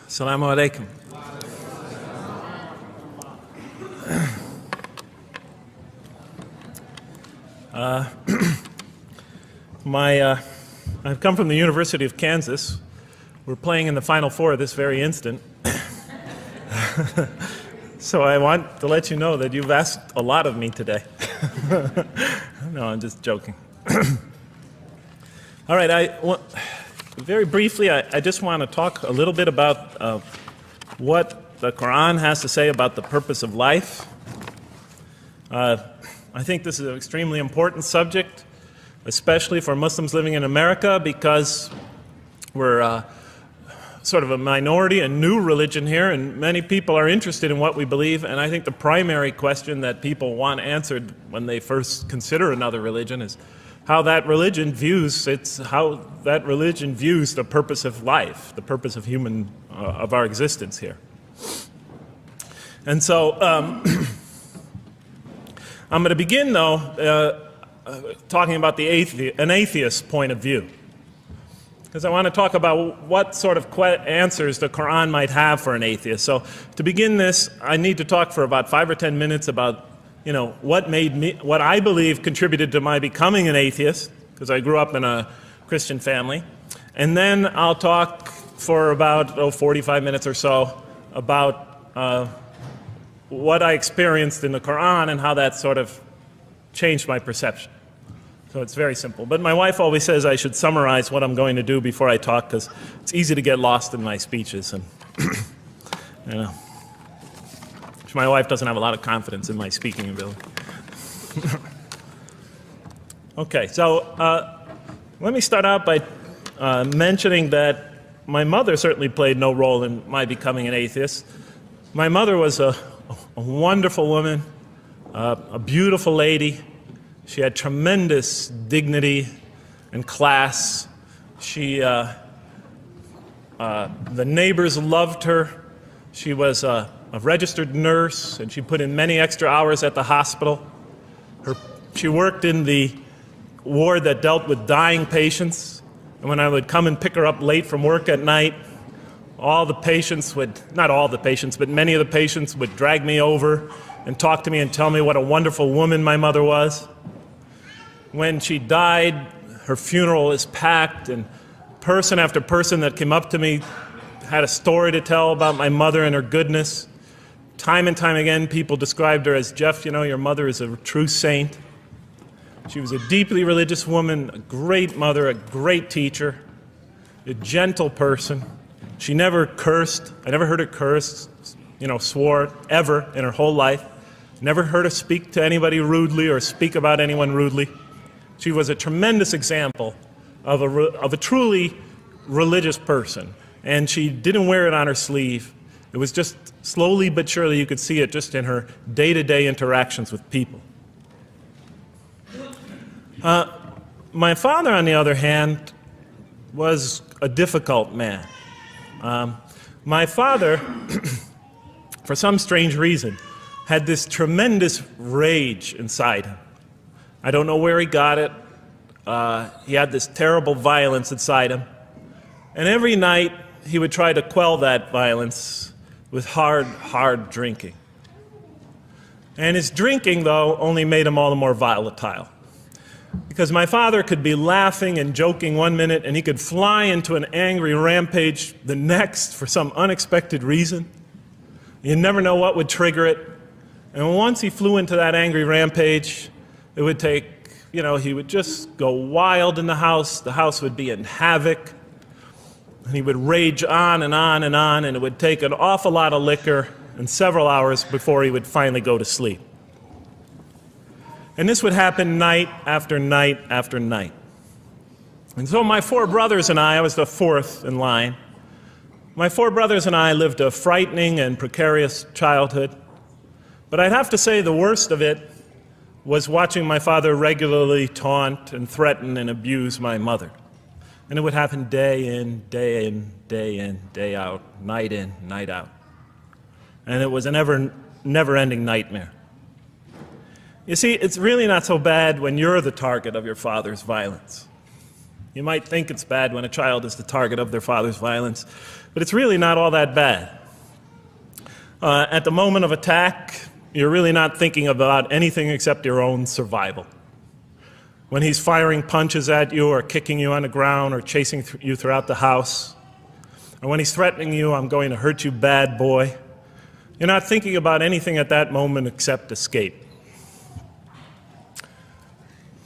Assalamu alaikum. I've come from the University of Kansas. We're playing in the Final Four this very instant. So I want to let you know that you've asked a lot of me today. No, I'm just joking. All right, very briefly, I just want to talk a little bit about what the Quran has to say about the purpose of life. I think this is an extremely important subject, especially for Muslims living in America, because we're sort of a minority, a new religion here, and many people are interested in what we believe. And I think the primary question that people want answered when they first consider another religion is how that religion views the purpose of life, the purpose of of our existence here. And so I'm going to begin, though, talking about an atheist point of view, because I want to talk about what sort of answers the Quran might have for an atheist. So to begin this, I need to talk for about 5 or 10 minutes about what I believe contributed to my becoming an atheist, because I grew up in a Christian family. And then I'll talk for about 45 minutes or so about what I experienced in the Quran and how that sort of changed my perception. So it's very simple. But my wife always says I should summarize what I'm going to do before I talk, because it's easy to get lost in my speeches. And my wife doesn't have a lot of confidence in my speaking ability. Okay, so let me start out by mentioning that my mother certainly played no role in my becoming an atheist. My mother was a wonderful woman, a beautiful lady. She had tremendous dignity and class. The neighbors loved her. She was a registered nurse, and she put in many extra hours at the hospital. She worked in the ward that dealt with dying patients, and when I would come and pick her up late from work at night, all the patients not all the patients, but many of the patients would drag me over and talk to me and tell me what a wonderful woman my mother was. When she died, her funeral was packed, and person after person that came up to me had a story to tell about my mother and her goodness. Time and time again, people described her as, "Jeff, your mother is a true saint." She was a deeply religious woman, a great mother, a great teacher, a gentle person. She never cursed. I never heard her curse, swore, ever in her whole life. Never heard her speak to anybody rudely or speak about anyone rudely. She was a tremendous example of a truly religious person, and she didn't wear it on her sleeve. It was just slowly but surely you could see it just in her day-to-day interactions with people. My father, on the other hand, was a difficult man. My father, for some strange reason, had this tremendous rage inside him. I don't know where he got it. He had this terrible violence inside him. And every night he would try to quell that violence with hard drinking. And his drinking, though, only made him all the more volatile. Because my father could be laughing and joking one minute, and he could fly into an angry rampage the next for some unexpected reason. You never know what would trigger it. And once he flew into that angry rampage, it would take, he would just go wild in the house would be in havoc, and he would rage on and on and on, and it would take an awful lot of liquor and several hours before he would finally go to sleep. And this would happen night after night after night. And so my 4 brothers and I was the 4th in line. My 4 brothers and I lived a frightening and precarious childhood. But I'd have to say the worst of it was watching my father regularly taunt and threaten and abuse my mother. And it would happen day in, day in, day in, day out, night in, night out. And it was a never-ending nightmare. You see, it's really not so bad when you're the target of your father's violence. You might think it's bad when a child is the target of their father's violence, but it's really not all that bad. At the moment of attack, you're really not thinking about anything except your own survival. When he's firing punches at you or kicking you on the ground or chasing you throughout the house, or when he's threatening you, "I'm going to hurt you, bad boy," you're not thinking about anything at that moment except escape.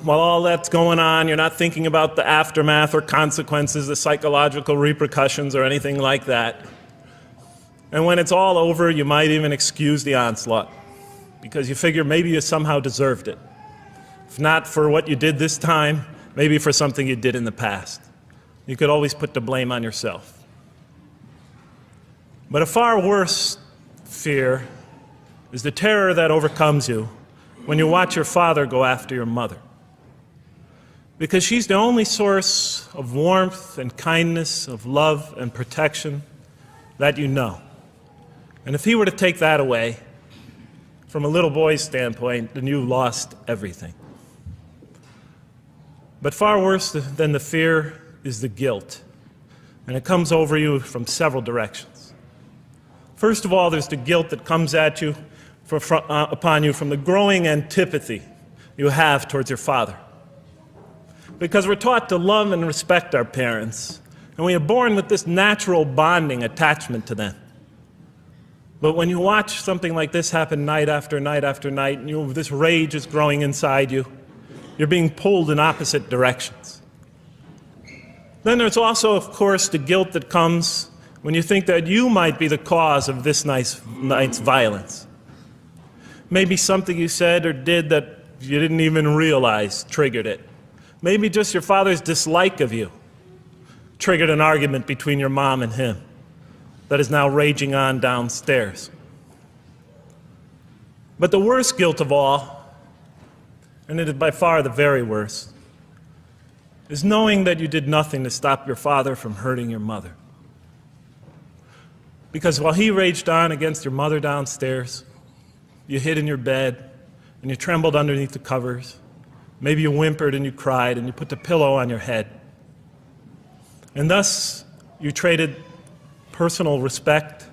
While all that's going on, you're not thinking about the aftermath or consequences, the psychological repercussions or anything like that. And when it's all over, you might even excuse the onslaught because you figure maybe you somehow deserved it. If not for what you did this time, maybe for something you did in the past. You could always put the blame on yourself. But a far worse fear is the terror that overcomes you when you watch your father go after your mother. Because she's the only source of warmth and kindness, of love and protection that you know. And if he were to take that away, from a little boy's standpoint, then you lost everything. But far worse than the fear is the guilt. And it comes over you from several directions. First of all, there's the guilt that comes at you upon you from the growing antipathy you have towards your father. Because we're taught to love and respect our parents, and we are born with this natural bonding attachment to them. But when you watch something like this happen night after night after night, and this rage is growing inside you, you're being pulled in opposite directions. Then there's also, of course, the guilt that comes when you think that you might be the cause of this night's violence. Maybe something you said or did that you didn't even realize triggered it. Maybe just your father's dislike of you triggered an argument between your mom and him that is now raging on downstairs. But the worst guilt of all, and it is by far the very worst, is knowing that you did nothing to stop your father from hurting your mother. Because while he raged on against your mother downstairs, you hid in your bed and you trembled underneath the covers. Maybe you whimpered and you cried and you put the pillow on your head. And thus, you traded personal respect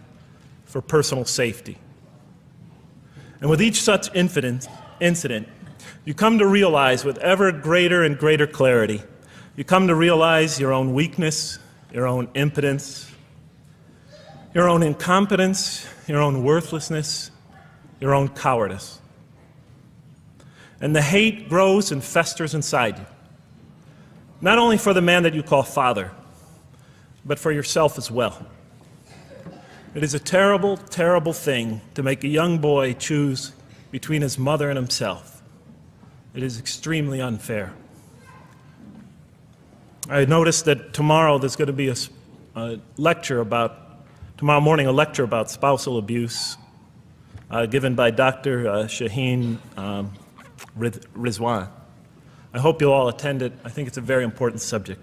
for personal safety. And with each such incident, you come to realize with ever greater and greater clarity, you come to realize your own weakness, your own impotence, your own incompetence, your own worthlessness, your own cowardice. And the hate grows and festers inside you, not only for the man that you call father, but for yourself as well. It is a terrible, terrible thing to make a young boy choose between his mother and himself. It is extremely unfair. I noticed that tomorrow there's going to be tomorrow morning, a lecture about spousal abuse given by Dr. Shaheen Rizwan. I hope you'll all attend it. I think it's a very important subject.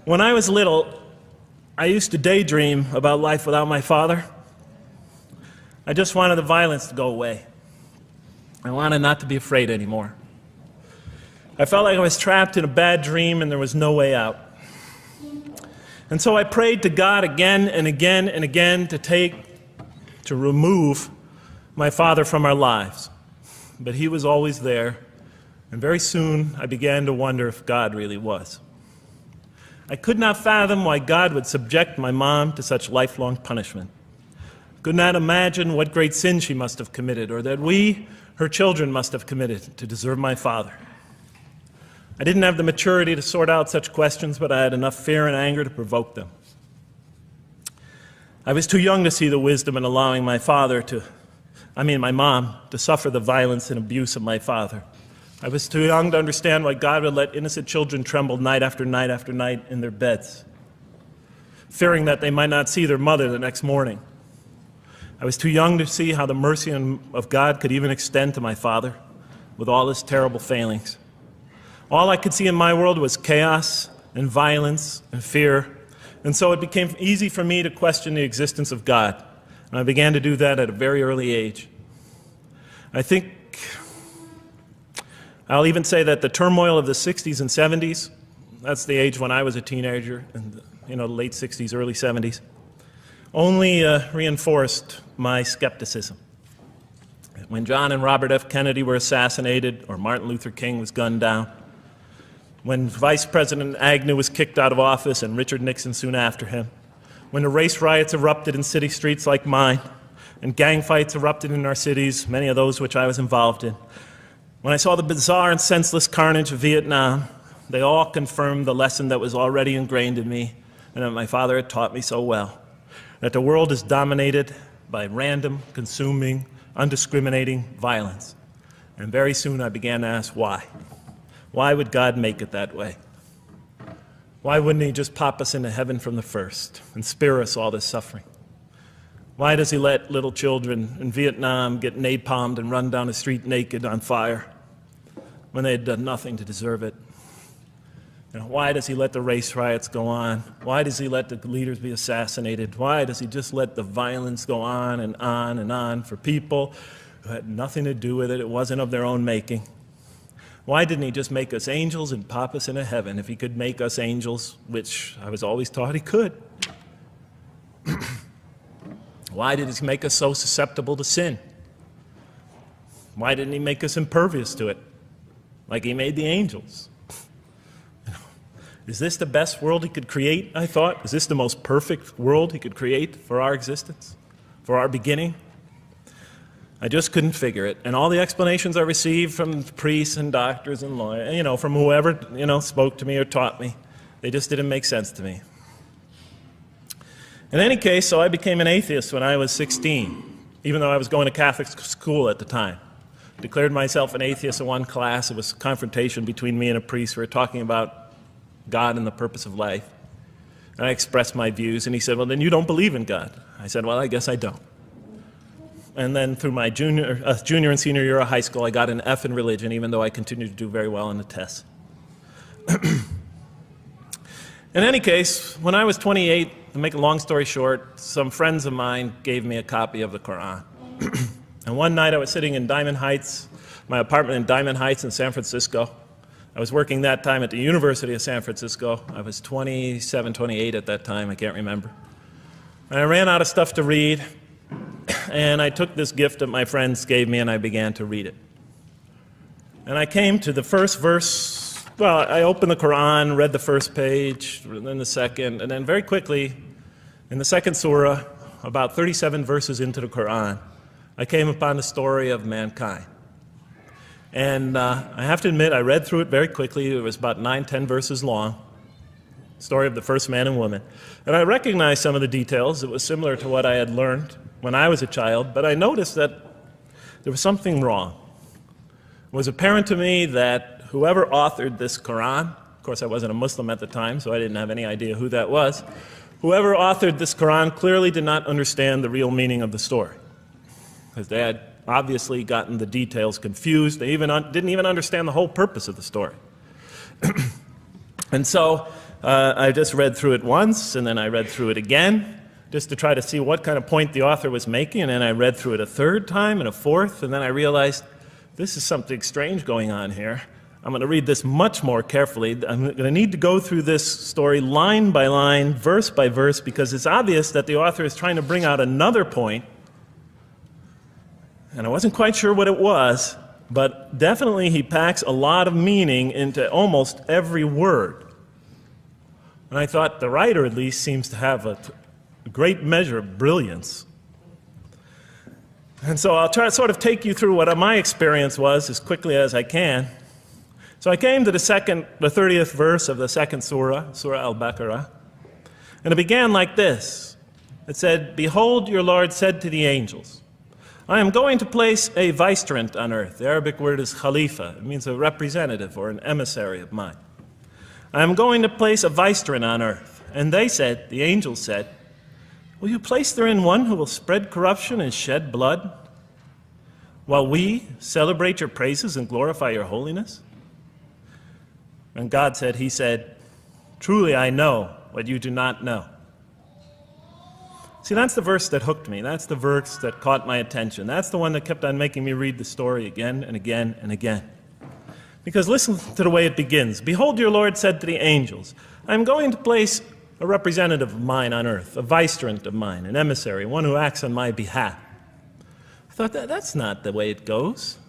When I was little, I used to daydream about life without my father. I just wanted the violence to go away. I wanted not to be afraid anymore. I felt like I was trapped in a bad dream and there was no way out. And so I prayed to God again and again and again to remove my father from our lives. But he was always there, and very soon I began to wonder if God really was. I could not fathom why God would subject my mom to such lifelong punishment. Could not imagine what great sin she must have committed, or that we, her children, must have committed to deserve my father. I didn't have the maturity to sort out such questions, but I had enough fear and anger to provoke them. I was too young to see the wisdom in allowing my mom to suffer the violence and abuse of my father. I was too young to understand why God would let innocent children tremble night after night after night in their beds, fearing that they might not see their mother the next morning. I was too young to see how the mercy of God could even extend to my father with all his terrible failings. All I could see in my world was chaos and violence and fear, and so it became easy for me to question the existence of God. And I began to do that at a very early age. I think I'll even say that the turmoil of the 60s and 70s that's the age when I was a teenager in the late 60s, early 70s, only reinforced my skepticism. When John and Robert F. Kennedy were assassinated, or Martin Luther King was gunned down, when Vice President Agnew was kicked out of office and Richard Nixon soon after him, when the race riots erupted in city streets like mine, and gang fights erupted in our cities, many of those which I was involved in, when I saw the bizarre and senseless carnage of Vietnam, they all confirmed the lesson that was already ingrained in me and that my father had taught me so well, that the world is dominated by random, consuming, undiscriminating violence. And very soon I began to ask why. Why would God make it that way? Why wouldn't he just pop us into heaven from the first and spare us all this suffering? Why does he let little children in Vietnam get napalmed and run down the street naked on fire when they had done nothing to deserve it? Why does he let the race riots go on? Why does he let the leaders be assassinated? Why does he just let the violence go on and on and on for people who had nothing to do with it? It wasn't of their own making. Why didn't he just make us angels and pop us into heaven if he could make us angels, which I was always taught he could? Why did he make us so susceptible to sin? Why didn't he make us impervious to it, like he made the angels? Is this the best world he could create, I thought? Is this the most perfect world he could create for our existence, for our beginning? I just couldn't figure it. And all the explanations I received from priests and doctors and lawyers, from whoever, spoke to me or taught me, they just didn't make sense to me. In any case, so I became an atheist when I was 16, even though I was going to Catholic school at the time. Declared myself an atheist in one class. It was a confrontation between me and a priest. We were talking about God and the purpose of life. And I expressed my views, and he said, well, then you don't believe in God. I said, well, I guess I don't. And then through my junior and senior year of high school, I got an F in religion, even though I continued to do very well on the tests. In any case, when I was 28, to make a long story short, some friends of mine gave me a copy of the Quran. And one night I was sitting in Diamond Heights, my apartment in Diamond Heights in San Francisco. I was working that time at the University of San Francisco. I was 27, 28 at that time, I can't remember. And I ran out of stuff to read, and I took this gift that my friends gave me and I began to read it. And I came to the first verse. Well, I opened the Quran, read the first page, then the second, and then very quickly, in the second surah, about 37 verses into the Quran, I came upon the story of mankind. And I have to admit, I read through it very quickly. It was about 9, 10 verses long, story of the first man and woman. And I recognized some of the details. It was similar to what I had learned when I was a child, but I noticed that there was something wrong. It was apparent to me that whoever authored this Quran, of course I wasn't a Muslim at the time, so I didn't have any idea who that was, whoever authored this Quran clearly did not understand the real meaning of the story, because they had obviously gotten the details confused. They didn't even understand the whole purpose of the story. And so I just read through it once, and then I read through it again, just to try to see what kind of point the author was making, and then I read through it a third time and a fourth, and then I realized this is something strange going on here. I'm going to read this much more carefully. I'm going to need to go through this story line by line, verse by verse, because it's obvious that the author is trying to bring out another point. And I wasn't quite sure what it was, but definitely he packs a lot of meaning into almost every word. And I thought the writer at least seems to have a great measure of brilliance. And so I'll try to sort of take you through what my experience was as quickly as I can. So I came to the 30th verse of the second surah, Surah Al-Baqarah, and it began like this. It said, "Behold, your Lord said to the angels, I am going to place a vicegerent on earth." The Arabic word is khalifa. It means a representative or an emissary of mine. "I am going to place a vicegerent on earth." And they said, the angels said, "Will you place therein one who will spread corruption and shed blood, while we celebrate your praises and glorify your holiness?" And God said, he said, "Truly I know what you do not know." See, that's the verse that hooked me. That's the verse that caught my attention. That's the one that kept on making me read the story again and again and again. Because listen to the way it begins. Behold, your Lord said to the angels, I am going to place a representative of mine on earth, a vicegerent of mine, an emissary, one who acts on my behalf. I thought, that's not the way it goes.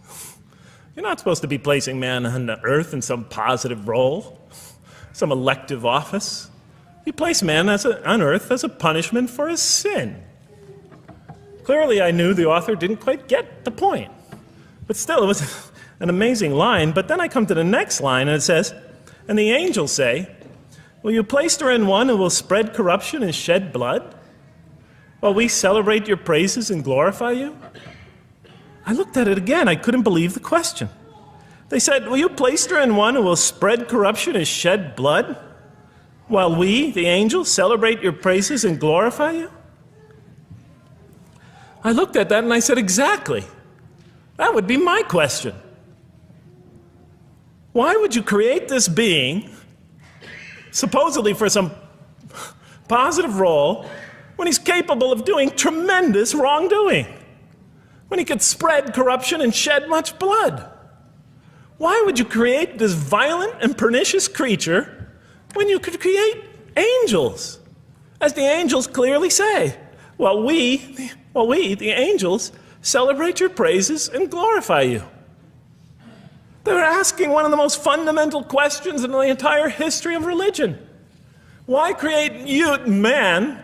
You're not supposed to be placing man on the earth in some positive role, some elective office. You place man on earth as a punishment for his sin. Clearly, I knew the author didn't quite get the point. But still, it was an amazing line. But then I come to the next line, and it says, and the angels say, will you place her in one who will spread corruption and shed blood, while we celebrate your praises and glorify you? I looked at it again. I couldn't believe the question. They said, will you place her in one who will spread corruption and shed blood, while we, the angels, celebrate your praises and glorify you? I looked at that and I said, exactly. That would be my question. Why would you create this being, supposedly for some positive role, when he's capable of doing tremendous wrongdoing? When he could spread corruption and shed much blood? Why would you create this violent and pernicious creature when you could create angels? As the angels clearly say, well, we, the angels, celebrate your praises and glorify you. They were asking one of the most fundamental questions in the entire history of religion. Why create you, man,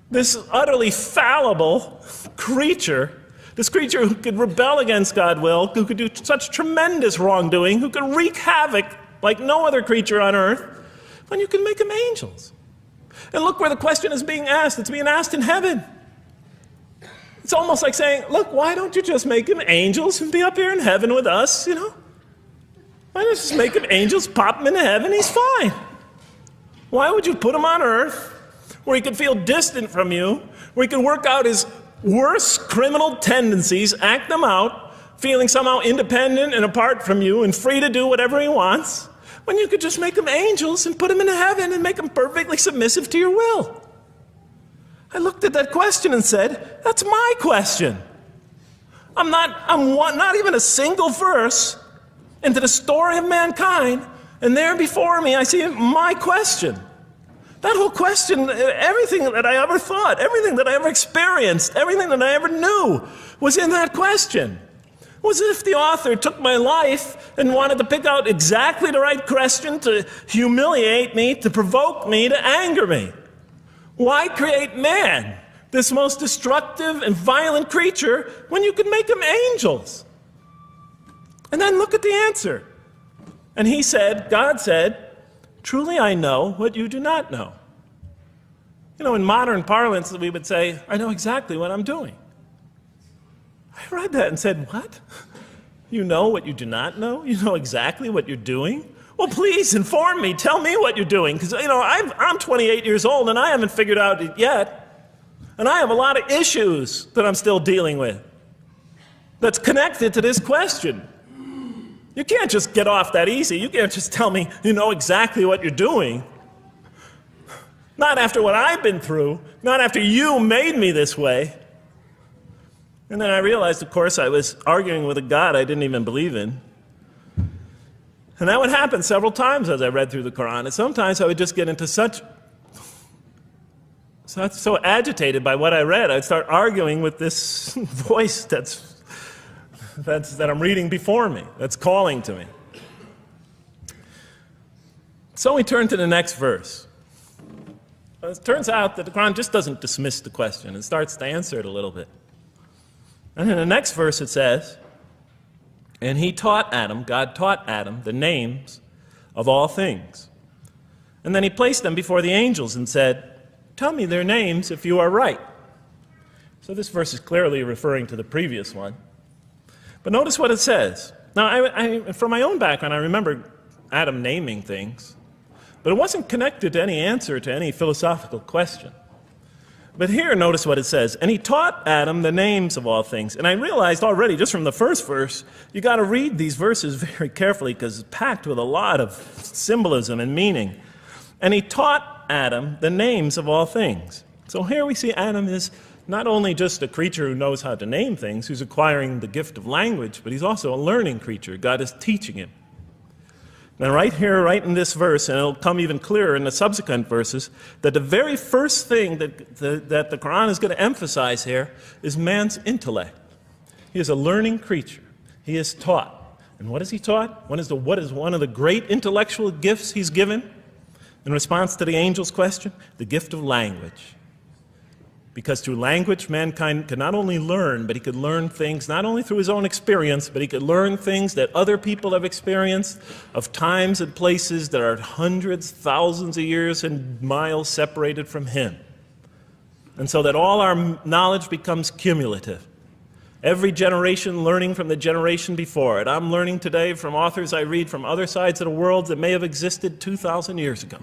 this utterly fallible creature, this creature who could rebel against God's will, who could do such tremendous wrongdoing, who could wreak havoc like no other creature on earth, when you can make them angels? And look where the question is being asked. It's being asked in heaven. It's almost like saying, look, why don't you just make them angels and be up here in heaven with us, you know? Why don't you just make them angels, pop them into heaven, he's fine. Why would you put him on earth where he could feel distant from you, where he can work out his worst criminal tendencies, act them out, feeling somehow independent and apart from you and free to do whatever he wants, when you could just make them angels and put them into heaven and make them perfectly submissive to your will? I looked at that question and said, that's my question. I'm not even a single verse into the story of mankind, and there before me I see my question. That whole question, everything that I ever thought, everything that I ever experienced, everything that I ever knew was in that question. It was as if the author took my life and wanted to pick out exactly the right question to humiliate me, to provoke me, to anger me. Why create man, this most destructive and violent creature, when you could make him angels? And then look at the answer. And he said, God said, truly I know what you do not know. You know, in modern parlance, we would say, I know exactly what I'm doing. I read that and said, what? You know what you do not know? You know exactly what you're doing? Well, please inform me. Tell me what you're doing. Because, you know, I'm 28 years old and I haven't figured out it yet. And I have a lot of issues that I'm still dealing with that's connected to this question. You can't just get off that easy. You can't just tell me you know exactly what you're doing. Not after what I've been through. Not after you made me this way. And then I realized, of course, I was arguing with a God I didn't even believe in. And that would happen several times as I read through the Quran. And sometimes I would just get into so agitated by what I read, I'd start arguing with this voice that I'm reading before me, that's calling to me. So we turn to the next verse. It turns out that the Quran just doesn't dismiss the question. It starts to answer it a little bit. And in the next verse it says, and he taught Adam, God taught Adam, the names of all things. And then he placed them before the angels and said, tell me their names if you are right. So this verse is clearly referring to the previous one. But notice what it says. Now, from my own background, I remember Adam naming things, but it wasn't connected to any answer to any philosophical question. But here, notice what it says. And he taught Adam the names of all things. And I realized already, just from the first verse, you got to read these verses very carefully because it's packed with a lot of symbolism and meaning. And he taught Adam the names of all things. So here we see Adam is not only just a creature who knows how to name things, who's acquiring the gift of language, but he's also a learning creature. God is teaching him. And right here, right in this verse, and it'll come even clearer in the subsequent verses, that the very first thing that the Quran is going to emphasize here is man's intellect. He is a learning creature. He is taught. And what is he taught? What is one of the great intellectual gifts he's given in response to the angel's question? The gift of language. Because through language, mankind could not only learn, but he could learn things not only through his own experience, but he could learn things that other people have experienced of times and places that are hundreds, thousands of years and miles separated from him. And so that all our knowledge becomes cumulative. Every generation learning from the generation before it. I'm learning today from authors I read from other sides of the world that may have existed 2,000 years ago.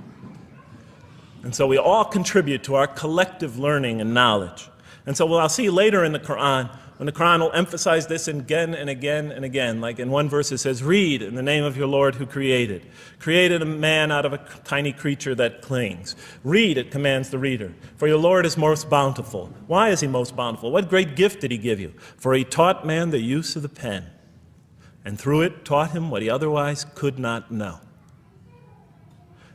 And so we all contribute to our collective learning and knowledge. And so what I'll see later in the Quran, when the Quran will emphasize this again and again and again. Like in one verse it says, read in the name of your Lord who created. Created a man out of a tiny creature that clings. Read, it commands the reader. For your Lord is most bountiful. Why is he most bountiful? What great gift did he give you? For he taught man the use of the pen. And through it taught him what he otherwise could not know.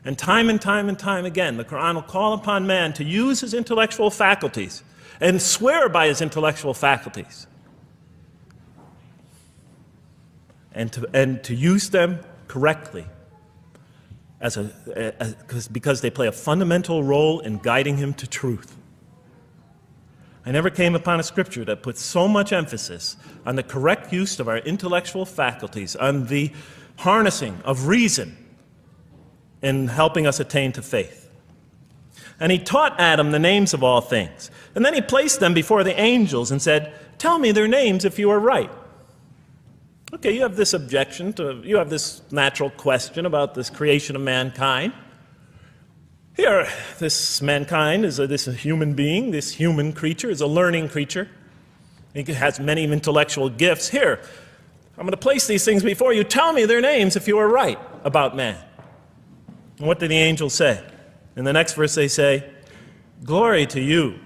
And time again, the Quran will call upon man to use his intellectual faculties and swear by his intellectual faculties. And to use them correctly because they play a fundamental role in guiding him to truth. I never came upon a scripture that puts so much emphasis on the correct use of our intellectual faculties, on the harnessing of reason, in helping us attain to faith. And he taught Adam the names of all things. And then he placed them before the angels and said, tell me their names if you are right. Okay, you have this objection, you have this natural question about this creation of mankind. Here, this mankind is this human being, this human creature is a learning creature. He has many intellectual gifts. Here, I'm going to place these things before you. Tell me their names if you are right about man. And what did the angels say? In the next verse they say, glory to you.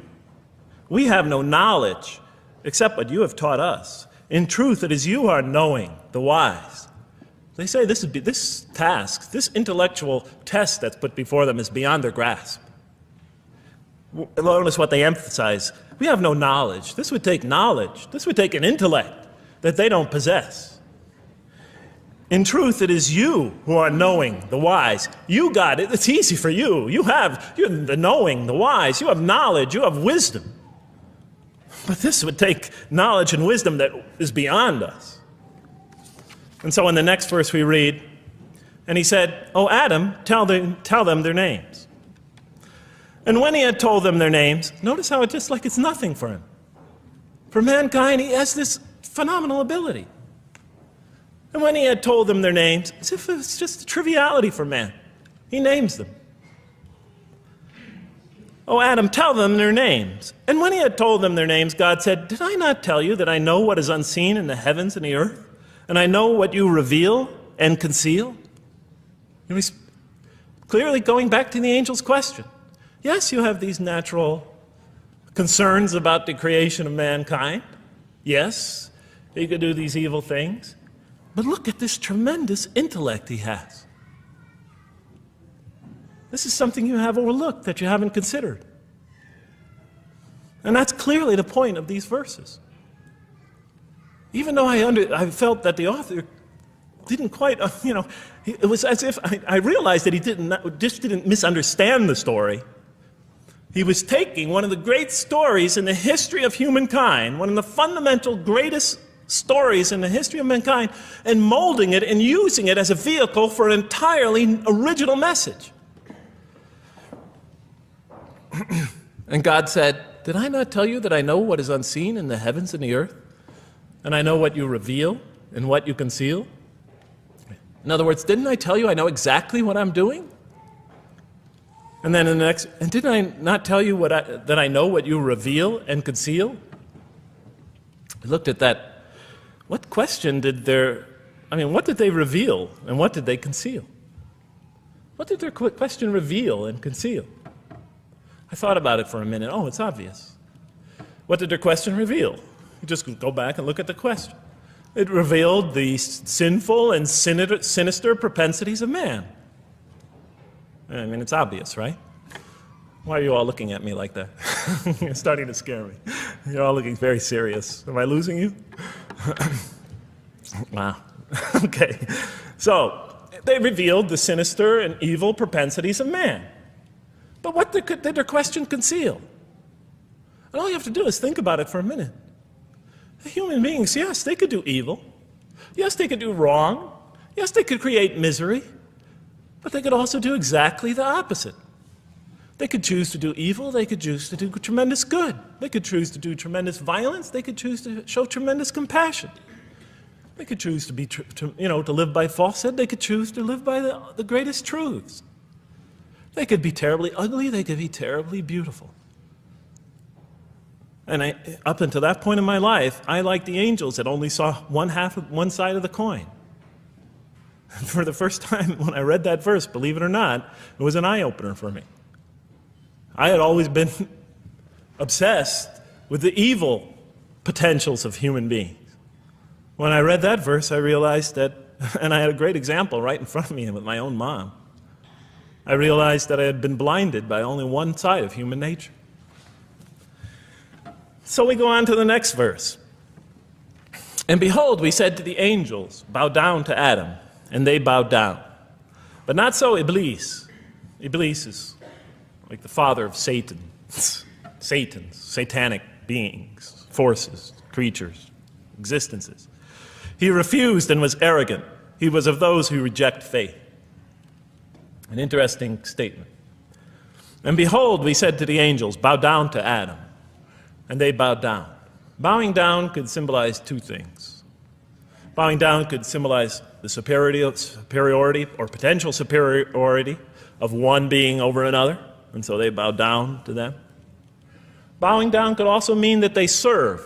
We have no knowledge except what you have taught us. In truth, it is you who are knowing, the wise. They say this task, this intellectual test that's put before them is beyond their grasp. Notice what they emphasize. We have no knowledge. This would take knowledge. This would take an intellect that they don't possess. In truth, it is you who are knowing, the wise. You got it. It's easy for you. You're the knowing, the wise. You have knowledge. You have wisdom. But this would take knowledge and wisdom that is beyond us. And so in the next verse we read, and he said, "O Adam, tell them their names." And when he had told them their names, notice how it's just like it's nothing for him. For mankind, he has this phenomenal ability. And when he had told them their names, as if it was just a triviality for man, he names them. "O Adam, tell them their names." And when he had told them their names, God said, "Did I not tell you that I know what is unseen in the heavens and the earth? And I know what you reveal and conceal?" And he's clearly going back to the angel's question. Yes, you have these natural concerns about the creation of mankind. Yes, he could do these evil things. But look at this tremendous intellect he has. This is something you have overlooked, that you haven't considered. And that's clearly the point of these verses. Even though I felt that the author didn't quite, it was as if I realized that he just didn't misunderstand the story. He was taking one of the great stories in the history of humankind, one of the fundamental greatest stories in the history of mankind, and molding it and using it as a vehicle for an entirely original message. And God said, "Did I not tell you that I know what is unseen in the heavens and the earth? And I know what you reveal and what you conceal?" In other words, didn't I tell you I know exactly what I'm doing? And then in the next, and didn't I not tell you that I know what you reveal and conceal? I looked at that. What question what did they reveal and what did they conceal? What did their question reveal and conceal? I thought about it for a minute. Oh, it's obvious. What did their question reveal? You just go back and look at the question. It revealed the sinful and sinister propensities of man. I mean, it's obvious, right? Why are you all looking at me like that? You're starting to scare me. You're all looking very serious. Am I losing you? Wow. Okay. So, they revealed the sinister and evil propensities of man. But what did their question conceal? And all you have to do is think about it for a minute. Human beings, yes, they could do evil. Yes, they could do wrong. Yes, they could create misery. But they could also do exactly the opposite. They could choose to do evil. They could choose to do tremendous good. They could choose to do tremendous violence. They could choose to show tremendous compassion. They could choose to be, to live by falsehood. They could choose to live by the greatest truths. They could be terribly ugly. They could be terribly beautiful. And up until that point in my life, I, like the angels, that only saw one side of the coin. And for the first time, when I read that verse, believe it or not, it was an eye-opener for me. I had always been obsessed with the evil potentials of human beings. When I read that verse, I realized that, and I had a great example right in front of me with my own mom, I realized that I had been blinded by only one side of human nature. So we go on to the next verse. And behold, we said to the angels, bow down to Adam, and they bowed down. But not so Iblis. Iblis is like the father of Satan. Satans, satanic beings, forces, creatures, existences. He refused and was arrogant. He was of those who reject faith. An interesting statement. And behold, we said to the angels, bow down to Adam. And they bowed down. Bowing down could symbolize two things. Bowing down could symbolize the superiority or potential superiority of one being over another, and so they bowed down to them. Bowing down could also mean that they serve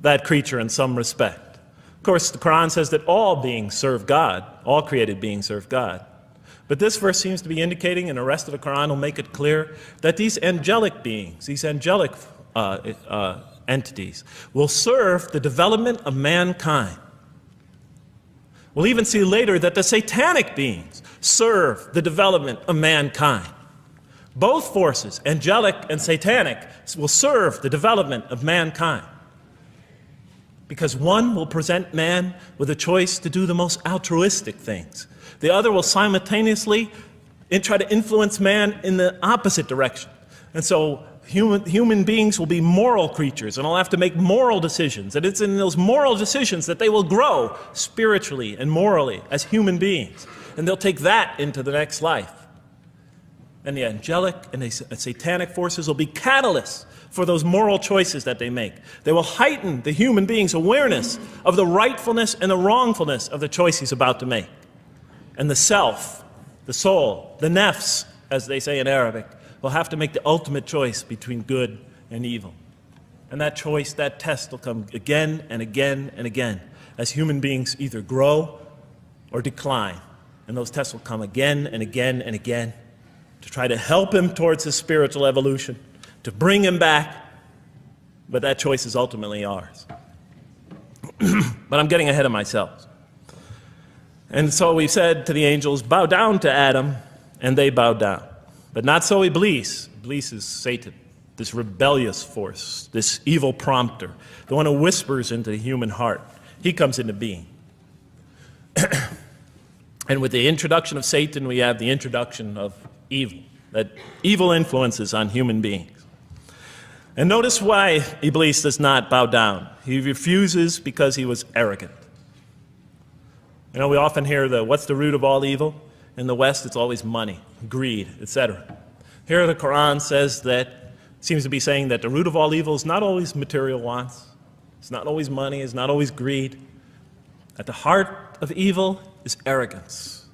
that creature in some respect. Of course, the Quran says that all beings serve God, all created beings serve God. But this verse seems to be indicating, and the rest of the Quran will make it clear, that these angelic beings, these angelic entities, will serve the development of mankind. We'll even see later that the satanic beings serve the development of mankind. Both forces, angelic and satanic, will serve the development of mankind. Because one will present man with a choice to do the most altruistic things. The other will simultaneously try to influence man in the opposite direction. And so human beings will be moral creatures, and they'll have to make moral decisions. And it's in those moral decisions that they will grow spiritually and morally as human beings. And they'll take that into the next life. And the angelic and the satanic forces will be catalysts for those moral choices that they make. They will heighten the human being's awareness of the rightfulness and the wrongfulness of the choice he's about to make. And the self, the soul, the nafs, as they say in Arabic, will have to make the ultimate choice between good and evil. And that choice, that test will come again and again and again as human beings either grow or decline. And those tests will come again and again and again to try to help him towards his spiritual evolution, to bring him back, but that choice is ultimately ours. But I'm getting ahead of myself. And so we said to the angels, bow down to Adam, and they bowed down. But not so Iblis. Iblis is Satan, this rebellious force, this evil prompter, the one who whispers into the human heart. He comes into being. And with the introduction of Satan, we have the introduction of evil, that evil influences on human beings. And notice why Iblis does not bow down. He refuses because he was arrogant. You know, we often hear what's the root of all evil? In the West, it's always money, greed, etc. Here the Quran says that, seems to be saying that the root of all evil is not always material wants. It's not always money, it's not always greed. At the heart of evil is arrogance,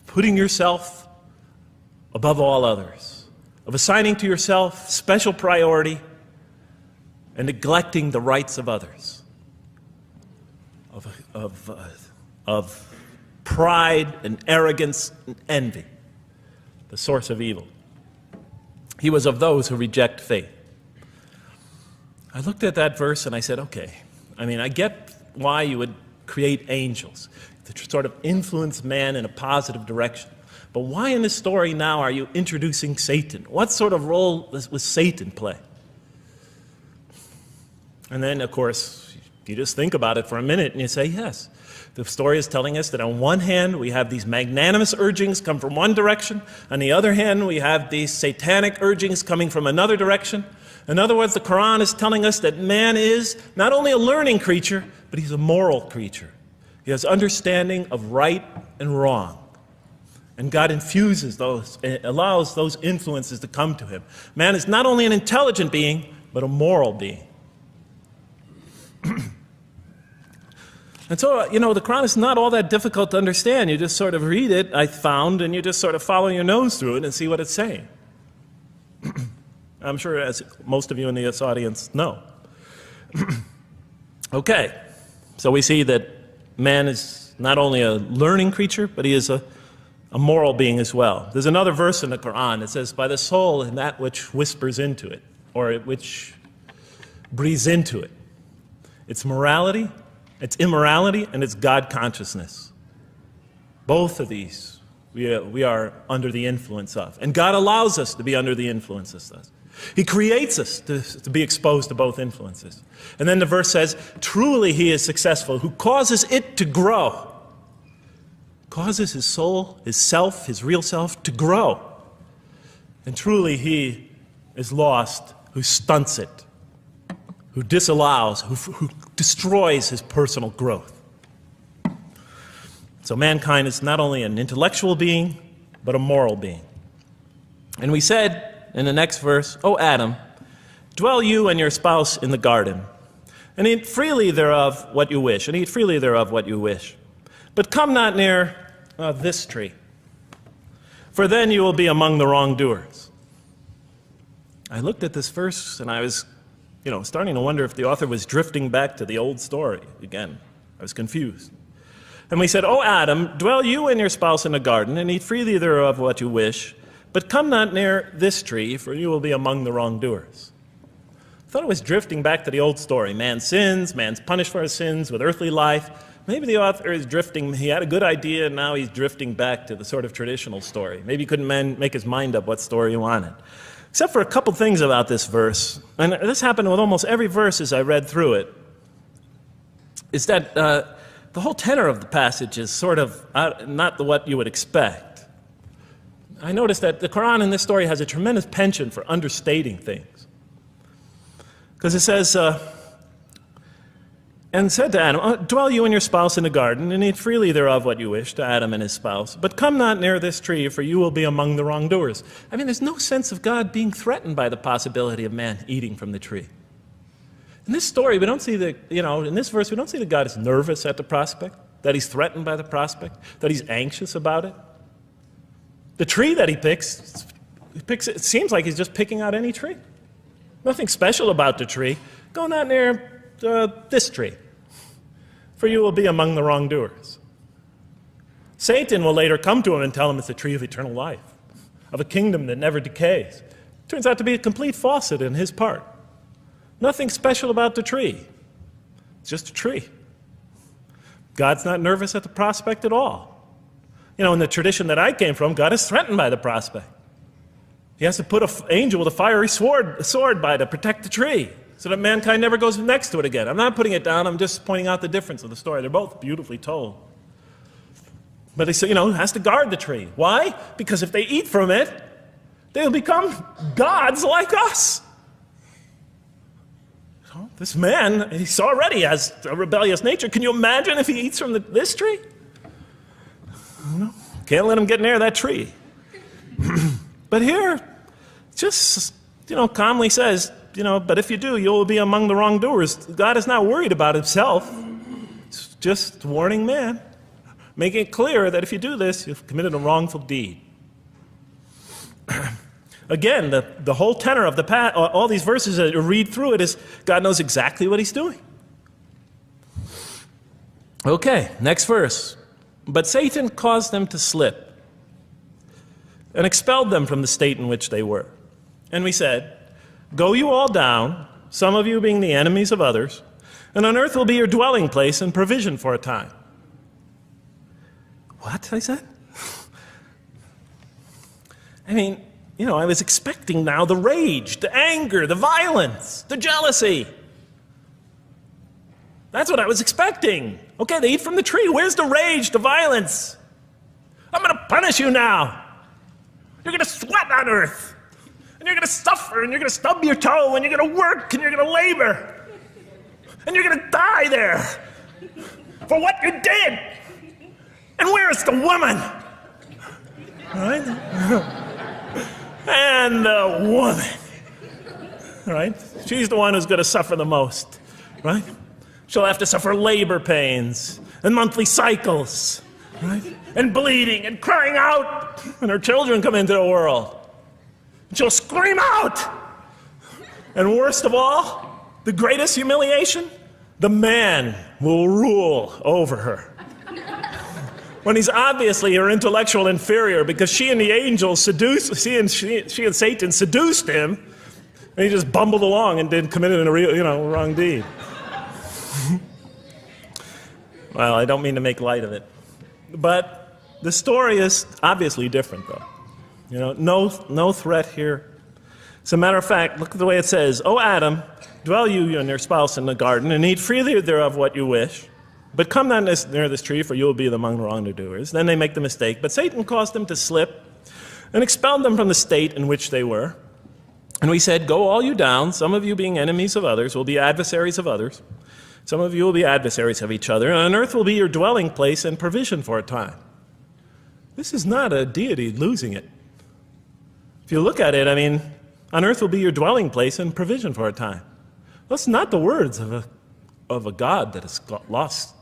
putting yourself above all others, of assigning to yourself special priority and neglecting the rights of others, of pride and arrogance and envy, the source of evil. He was of those who reject faith. I looked at that verse and I said, okay, I mean, I get why you would create angels, to sort of influence man in a positive direction. But why in this story now are you introducing Satan? What sort of role does Satan play? And then, of course, you just think about it for a minute and you say, yes. The story is telling us that on one hand, we have these magnanimous urgings come from one direction. On the other hand, we have these satanic urgings coming from another direction. In other words, the Quran is telling us that man is not only a learning creature, but he's a moral creature. He has understanding of right and wrong. And God infuses those, allows those influences to come to him. Man is not only an intelligent being, but a moral being. And so, the Quran is not all that difficult to understand. You just sort of read it, I found, and you just sort of follow your nose through it and see what it's saying. I'm sure as most of you in this audience know. Okay, so we see that man is not only a learning creature, but he is a moral being as well. There's another verse in the Quran that says, by the soul and that which whispers into it, or which breathes into it. It's morality, it's immorality, and it's God consciousness. Both of these we are under the influence of. And God allows us to be under the influence of this. He creates us to be exposed to both influences. And then the verse says, truly he is successful, who causes it to grow. Causes his soul, his self, his real self to grow. And truly he is lost, who stunts it, who disallows, who destroys his personal growth. So mankind is not only an intellectual being, but a moral being. And we said in the next verse, O Adam, dwell you and your spouse in the garden, and eat freely thereof what you wish, and eat freely thereof what you wish. But come not near this tree, for then you will be among the wrongdoers. I looked at this verse and I was starting to wonder if the author was drifting back to the old story again. I was confused. And we said, O Adam, dwell you and your spouse in the garden, and eat freely thereof what you wish, but come not near this tree, for you will be among the wrongdoers. I thought it was drifting back to the old story. Man sins, man's punished for his sins with earthly life. Maybe the author is drifting, he had a good idea, and now he's drifting back to the sort of traditional story. Maybe he couldn't make his mind up what story he wanted. Except for a couple things about this verse, and this happened with almost every verse as I read through it, is that the whole tenor of the passage is sort of not what you would expect. I noticed that the Quran in this story has a tremendous penchant for understating things. Because it says, and said to Adam, dwell you and your spouse in the garden, and eat freely thereof what you wish, to Adam and his spouse. But come not near this tree, for you will be among the wrongdoers. I mean, there's no sense of God being threatened by the possibility of man eating from the tree. In this story, we don't see in this verse, we don't see that God is nervous at the prospect, that he's threatened by the prospect, that he's anxious about it. The tree that he picks, it seems like he's just picking out any tree. Nothing special about the tree. Go not near this tree, for you will be among the wrongdoers. Satan will later come to him and tell him it's a tree of eternal life, of a kingdom that never decays. Turns out to be a complete falsehood in his part. Nothing special about the tree. It's just a tree. God's not nervous at the prospect at all. In the tradition that I came from, God is threatened by the prospect. He has to put an angel with a fiery sword by to protect the tree, so that mankind never goes next to it again. I'm not putting it down, I'm just pointing out the difference of the story. They're both beautifully told. But he has to guard the tree. Why? Because if they eat from it, they'll become gods like us. This man, he already has a rebellious nature. Can you imagine if he eats from this tree? Can't let him get near that tree. But here, just, calmly says, but if you do, you will be among the wrongdoers. God is not worried about himself. It's just warning man, making it clear that if you do this, you've committed a wrongful deed. Again, the whole tenor of all these verses that you read through it is God knows exactly what he's doing. Okay, next verse. But Satan caused them to slip and expelled them from the state in which they were. And we said, go you all down, some of you being the enemies of others, And on earth will be your dwelling place and provision for a time. What? I said. I mean, I was expecting now the rage, the anger, the violence, the jealousy. That's what I was expecting. Okay, they eat from the tree. Where's the rage, the violence? I'm going to punish you now. You're going to sweat on earth. And you're going to suffer, and you're going to stub your toe, and you're going to work, and you're going to labor. And you're going to die there for what you did. And where is the woman? All right? And the woman. All right? She's the one who's going to suffer the most. Right? She'll have to suffer labor pains and monthly cycles. Right? And bleeding and crying out when her children come into the world. And she'll scream out. And worst of all, the greatest humiliation, the man will rule over her. When he's obviously her intellectual inferior because she and the angels she and Satan seduced him, and he just bumbled along and committed a real, wrong deed. Well, I don't mean to make light of it. But the story is obviously different, though. No threat here. As a matter of fact, look at the way it says, "O Adam, dwell you and your spouse in the garden, and eat freely thereof what you wish. But come not near this tree, for you will be among the wrongdoers." Then they make the mistake. But Satan caused them to slip and expelled them from the state in which they were. And we said, "Go all you down, some of you being enemies of others, will be adversaries of others. Some of you will be adversaries of each other, and on earth will be your dwelling place and provision for a time." This is not a deity losing it. If you look at it, on earth will be your dwelling place and provision for a time. That's not the words of a God that has got lost,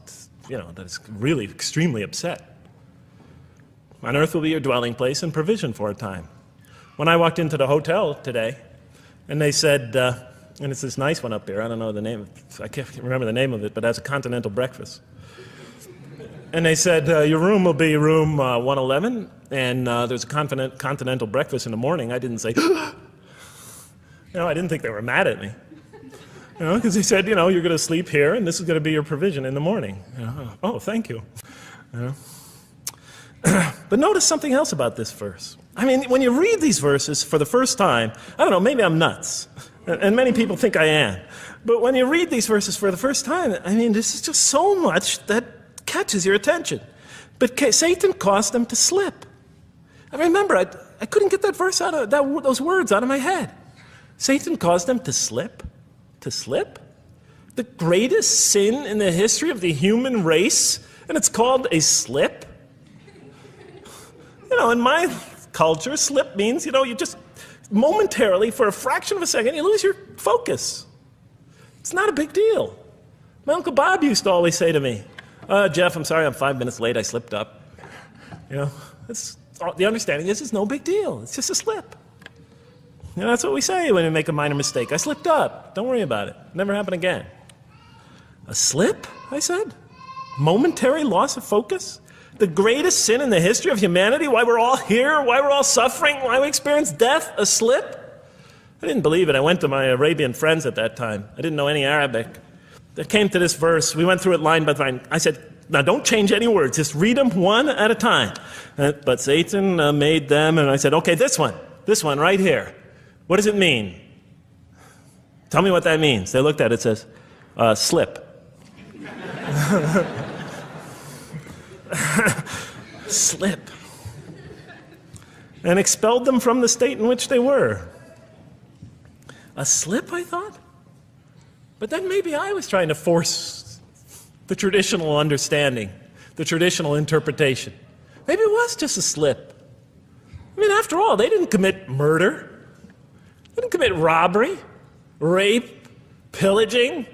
that is really extremely upset. On earth will be your dwelling place and provision for a time. When I walked into the hotel today, and they said, and it's this nice one up here, I don't know the name, I can't remember the name of it, but it has a continental breakfast. And they said, your room will be room 111, and there's a continental breakfast in the morning. I didn't say, I didn't think they were mad at me. Because he said, you're going to sleep here, and this is going to be your provision in the morning. Oh, thank you. But notice something else about this verse. When you read these verses for the first time, I don't know, maybe I'm nuts, and many people think I am. But when you read these verses for the first time, this is just so much that catches your attention. But Satan caused them to slip. I remember, I couldn't get that verse out of those words out of my head. Satan caused them to slip. To slip? The greatest sin in the history of the human race, and it's called a slip? In my culture, slip means, you just momentarily, for a fraction of a second, you lose your focus. It's not a big deal. My Uncle Bob used to always say to me, Jeff, I'm sorry I'm 5 minutes late, I slipped up. The understanding is it's no big deal. It's just a slip. That's what we say when we make a minor mistake. I slipped up. Don't worry about it. Never happen again. A slip, I said? Momentary loss of focus? The greatest sin in the history of humanity? Why we're all here? Why we're all suffering? Why we experience death? A slip? I didn't believe it. I went to my Arabian friends at that time. I didn't know any Arabic. They came to this verse. We went through it line by line. I said, now don't change any words. Just read them one at a time. But Satan made them, and I said, okay, this one right here. What does it mean? Tell me what that means. They looked at it, it says, slip. Slip. And expelled them from the state in which they were. A slip, I thought? But then maybe I was trying to force the traditional understanding, the traditional interpretation. Maybe it was just a slip. After all, they didn't commit murder. They didn't commit robbery, rape, pillaging,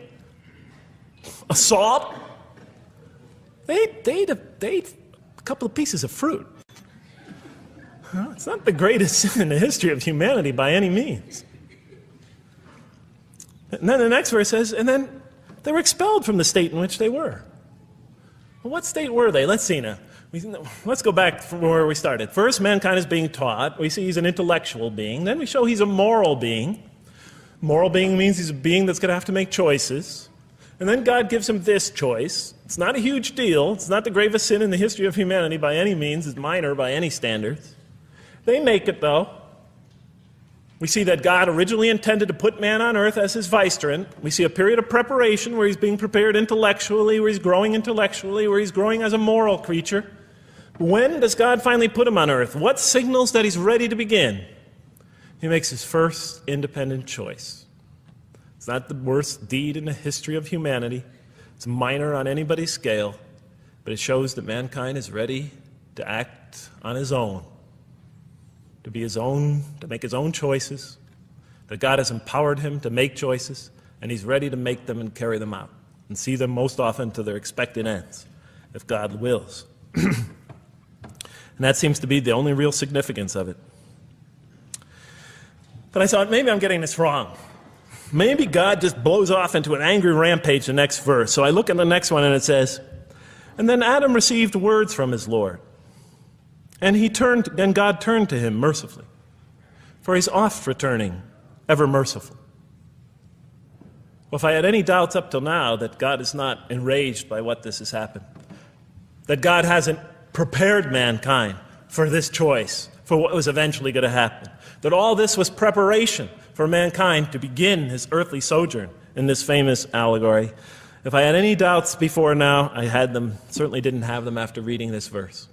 assault. They ate a couple of pieces of fruit. It's not the greatest sin in the history of humanity by any means. And then the next verse says, and then they were expelled from the state in which they were. Well, what state were they? Let's see now. Let's go back from where we started. First, mankind is being taught. We see he's an intellectual being. Then we show he's a moral being. Moral being means he's a being that's going to have to make choices. And then God gives him this choice. It's not a huge deal. It's not the gravest sin in the history of humanity by any means. It's minor by any standards. They make it, though. We see that God originally intended to put man on earth as his vicegerent. We see a period of preparation where he's being prepared intellectually, where he's growing as a moral creature. When does God finally put him on earth? What signals that he's ready to begin? He makes his first independent choice. It's not the worst deed in the history of humanity. It's minor on anybody's scale, but it shows that mankind is ready to act on his own, to be his own, to make his own choices, that God has empowered him to make choices, and he's ready to make them and carry them out, and see them most often to their expected ends, if God wills. And that seems to be the only real significance of it. But I thought, maybe I'm getting this wrong. Maybe God just blows off into an angry rampage the next verse. So I look at the next one and it says, and then Adam received words from his Lord. And God turned to him mercifully, for he's oft returning, ever merciful. Well, if I had any doubts up till now that God is not enraged by what this has happened, that God hasn't prepared mankind for this choice, for what was eventually going to happen, that all this was preparation for mankind to begin his earthly sojourn in this famous allegory. If I had any doubts before now, I had them, certainly didn't have them after reading this verse.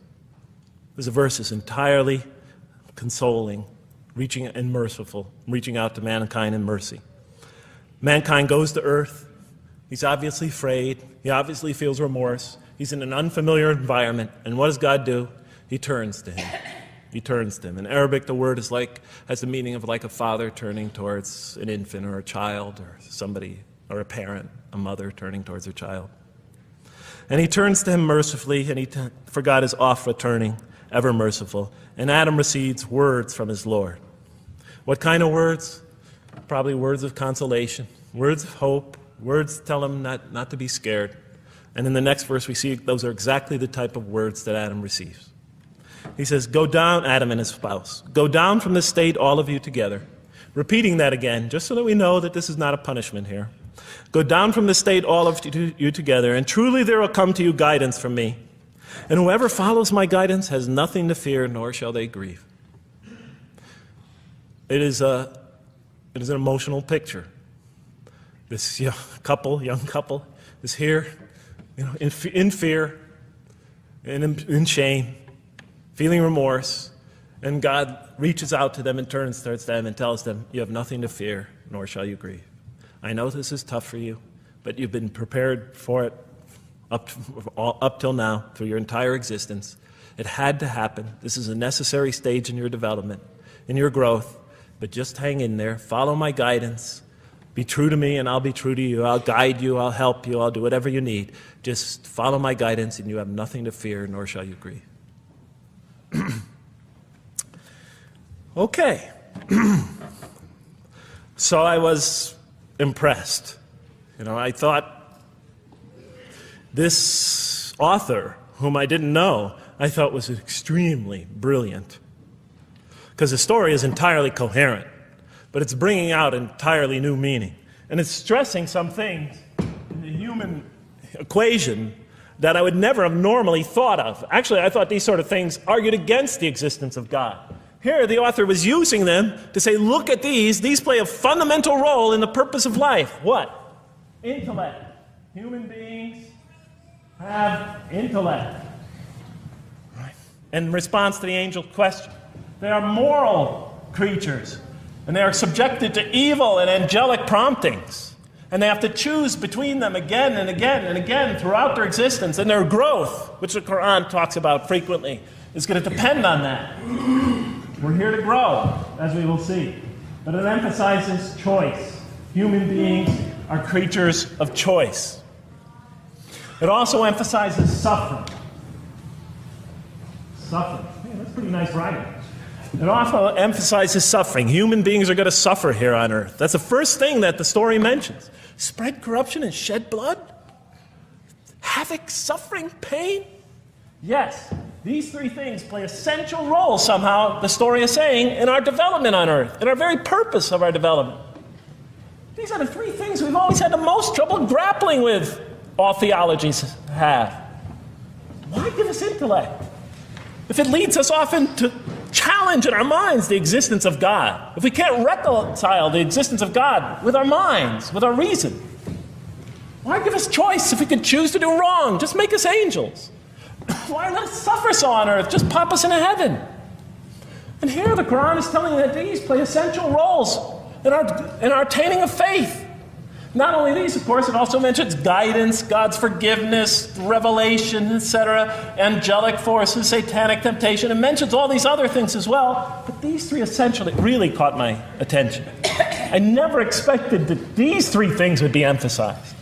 This verse is entirely consoling, reaching and merciful, reaching out to mankind in mercy. Mankind goes to earth. He's obviously afraid. He obviously feels remorse. He's in an unfamiliar environment. And what does God do? He turns to him. He turns to him. In Arabic, the word has the meaning of like a father turning towards an infant or a child or somebody, or a parent, a mother turning towards her child. And he turns to him mercifully, and for God is oft returning, ever merciful. And Adam receives words from his Lord. What kind of words? Probably words of consolation, words of hope, words tell him not to be scared. And in the next verse we see those are exactly the type of words that Adam receives. He says, go down, Adam and his spouse, go down from this state, all of you together. Repeating that again, just so that we know that this is not a punishment here. Go down from this state, all of you together, and truly there will come to you guidance from me. And whoever follows my guidance has nothing to fear, nor shall they grieve. It is an emotional picture. This young couple is here, in fear, in shame, feeling remorse, and God reaches out to them and turns towards them and tells them, you have nothing to fear, nor shall you grieve. I know this is tough for you, but you've been prepared for it up till now, through your entire existence. It had to happen. This is a necessary stage in your development, in your growth, but just hang in there, follow my guidance, be true to me and I'll be true to you, I'll guide you, I'll help you, I'll do whatever you need. Just follow my guidance and you have nothing to fear, nor shall you grieve. Okay. So I was impressed. I thought this author, whom I didn't know, I thought was extremely brilliant. Because the story is entirely coherent, but it's bringing out entirely new meaning. And it's stressing some things in the human equation that I would never have normally thought of. Actually, I thought these sort of things argued against the existence of God. Here, the author was using them to say, look at these. These play a fundamental role in the purpose of life. What? Intellect. Human beings have intellect. Right. In response to the angel's question, they are moral creatures, and they are subjected to evil and angelic promptings. And they have to choose between them again and again and again throughout their existence. And their growth, which the Quran talks about frequently, is going to depend on that. We're here to grow, as we will see. But it emphasizes choice. Human beings are creatures of choice. It also emphasizes suffering. Suffering. Man, that's pretty nice writing. It also emphasizes suffering. Human beings are going to suffer here on earth. That's the first thing that the story mentions. Spread corruption and shed blood? Havoc, suffering, pain? Yes, these three things play essential roles somehow, the story is saying, in our development on earth, in our very purpose of our development. These are the three things we've always had the most trouble grappling with, all theologies have. Why give us intellect if it leads us often to challenge in our minds the existence of God? If we can't reconcile the existence of God with our minds, with our reason, why give us choice if we can choose to do wrong? Just make us angels. Why let us suffer so on earth? Just pop us into heaven. And here the Quran is telling that these play essential roles in our attaining of faith. Not only these, of course, it also mentions guidance, God's forgiveness, revelation, etc., angelic forces, satanic temptation. It mentions all these other things as well, but these three essentially really caught my attention. I never expected that these three things would be emphasized.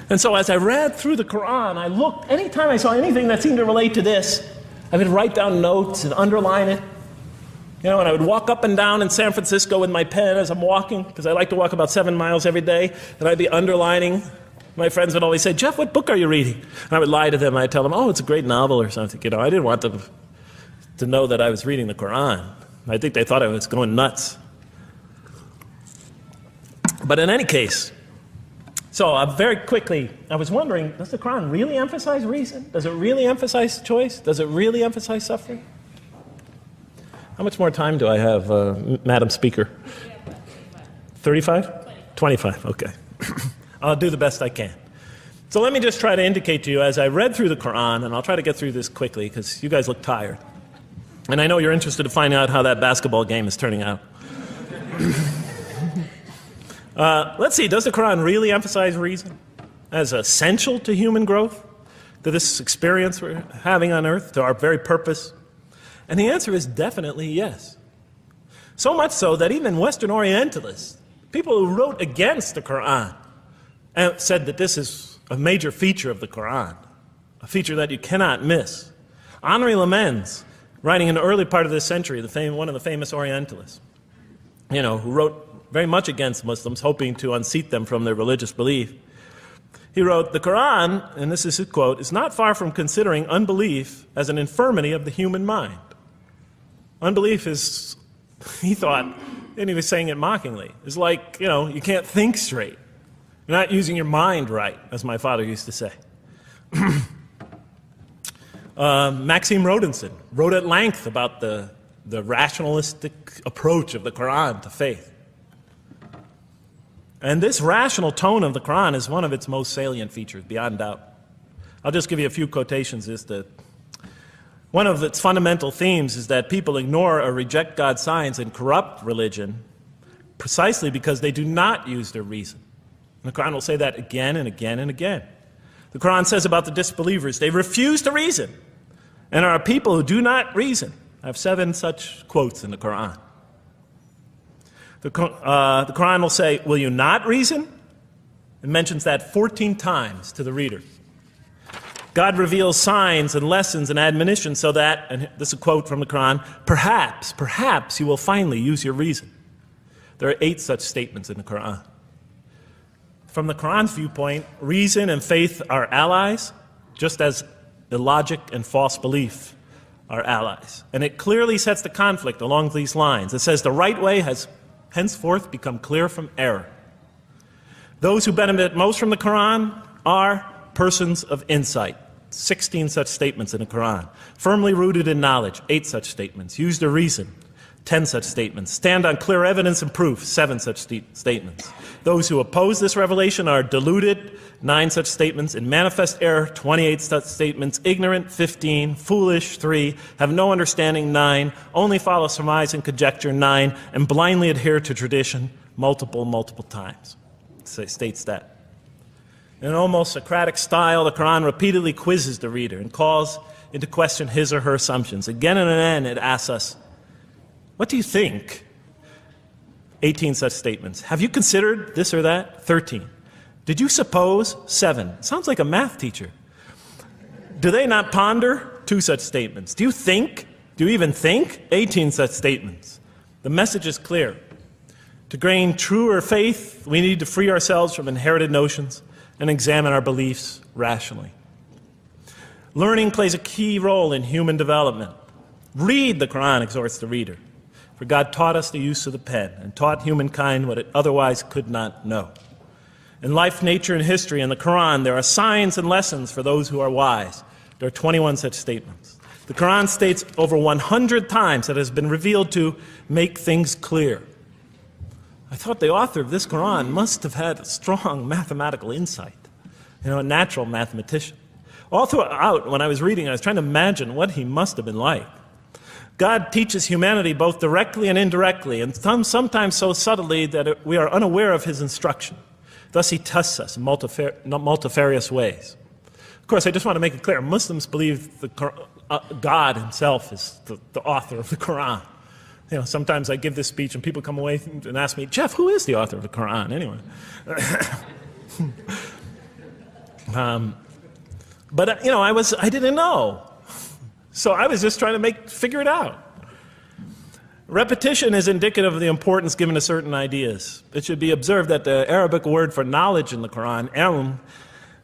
And so as I read through the Quran, I looked, anytime I saw anything that seemed to relate to this, I would write down notes and underline it. You know, and I would walk up and down in San Francisco with my pen as I'm walking, because I like to walk about 7 miles every day, and I'd be underlining. My friends would always say, "Jeff, what book are you reading?" And I would lie to them, and I'd tell them, "Oh, it's a great novel or something." You know, I didn't want them to know that I was reading the Quran. I think they thought I was going nuts. But in any case, so very quickly, I was wondering, does the Quran really emphasize reason? Does it really emphasize choice? Does it really emphasize suffering? How much more time do I have, Madam Speaker? 35? 25, okay. I'll do the best I can. So let me just try to indicate to you, as I read through the Quran, and I'll try to get through this quickly because you guys look tired. And I know you're interested to find out how that basketball game is turning out. Let's see, does the Quran really emphasize reason as essential to human growth, to this experience we're having on earth, to our very purpose? And the answer is definitely yes. So much so that even Western Orientalists, people who wrote against the Quran, said that this is a major feature of the Quran, a feature that you cannot miss. Henri Lamens, writing in the early part of this century, one of the famous Orientalists, you know, who wrote very much against Muslims, hoping to unseat them from their religious belief. He wrote, "The Quran," and this is his quote, "is not far from considering unbelief as an infirmity of the human mind." Unbelief is, he thought, and he was saying it mockingly, is like, you know, you can't think straight. You're not using your mind right, as my father used to say. Maxime Rodinson wrote at length about the rationalistic approach of the Quran to faith. And this rational tone of the Quran is one of its most salient features, beyond doubt. I'll just give you a few quotations. One of its fundamental themes is that people ignore or reject God's signs and corrupt religion precisely because they do not use their reason. And the Quran will say that again and again and again. The Quran says about the disbelievers, they refuse to reason and are a people who do not reason. I have 7 such quotes in the Quran. The Quran will say, "Will you not reason?" It mentions that 14 times to the reader. God reveals signs and lessons and admonitions so that, and this is a quote from the Quran, perhaps you will finally use your reason. There are 8 such statements in the Quran. From the Quran's viewpoint, reason and faith are allies, just as illogic and false belief are allies. And it clearly sets the conflict along these lines. It says the right way has henceforth become clear from error. Those who benefit most from the Quran are persons of insight. 16 such statements in the Quran. Firmly rooted in knowledge, 8 such statements. Use their reason, 10 such statements. Stand on clear evidence and proof, 7 such statements. Those who oppose this revelation are deluded, 9 such statements. In manifest error, 28 such statements. Ignorant, 15. Foolish, 3. Have no understanding, 9. Only follow surmise and conjecture, 9. And blindly adhere to tradition, multiple times. It states that. In an almost Socratic style, the Quran repeatedly quizzes the reader and calls into question his or her assumptions. Again and again, it asks us, what do you think? 18 such statements. Have you considered this or that? 13. Did you suppose? 7. Sounds like a math teacher. Do they not ponder? 2 such statements. Do you think? Do you even think? 18 such statements. The message is clear. To gain truer faith, we need to free ourselves from inherited notions and examine our beliefs rationally. Learning plays a key role in human development. Read, the Quran exhorts the reader. For God taught us the use of the pen and taught humankind what it otherwise could not know. In life, nature, and history, in the Quran, there are signs and lessons for those who are wise. There are 21 such statements. The Quran states over 100 times that it has been revealed to make things clear. I thought the author of this Quran must have had a strong mathematical insight, a natural mathematician. All throughout, when I was reading, I was trying to imagine what he must have been like. God teaches humanity both directly and indirectly, and sometimes so subtly that we are unaware of his instruction. Thus, he tests us in multifarious ways. Of course, I just want to make it clear, Muslims believe God himself is the author of the Quran. Sometimes I give this speech and people come away and ask me, Jeff, who is the author of the Quran anyway? But I didn't know. So I was just trying to figure it out. Repetition is indicative of the importance given to certain ideas. It should be observed that the Arabic word for knowledge in the Quran, ilm,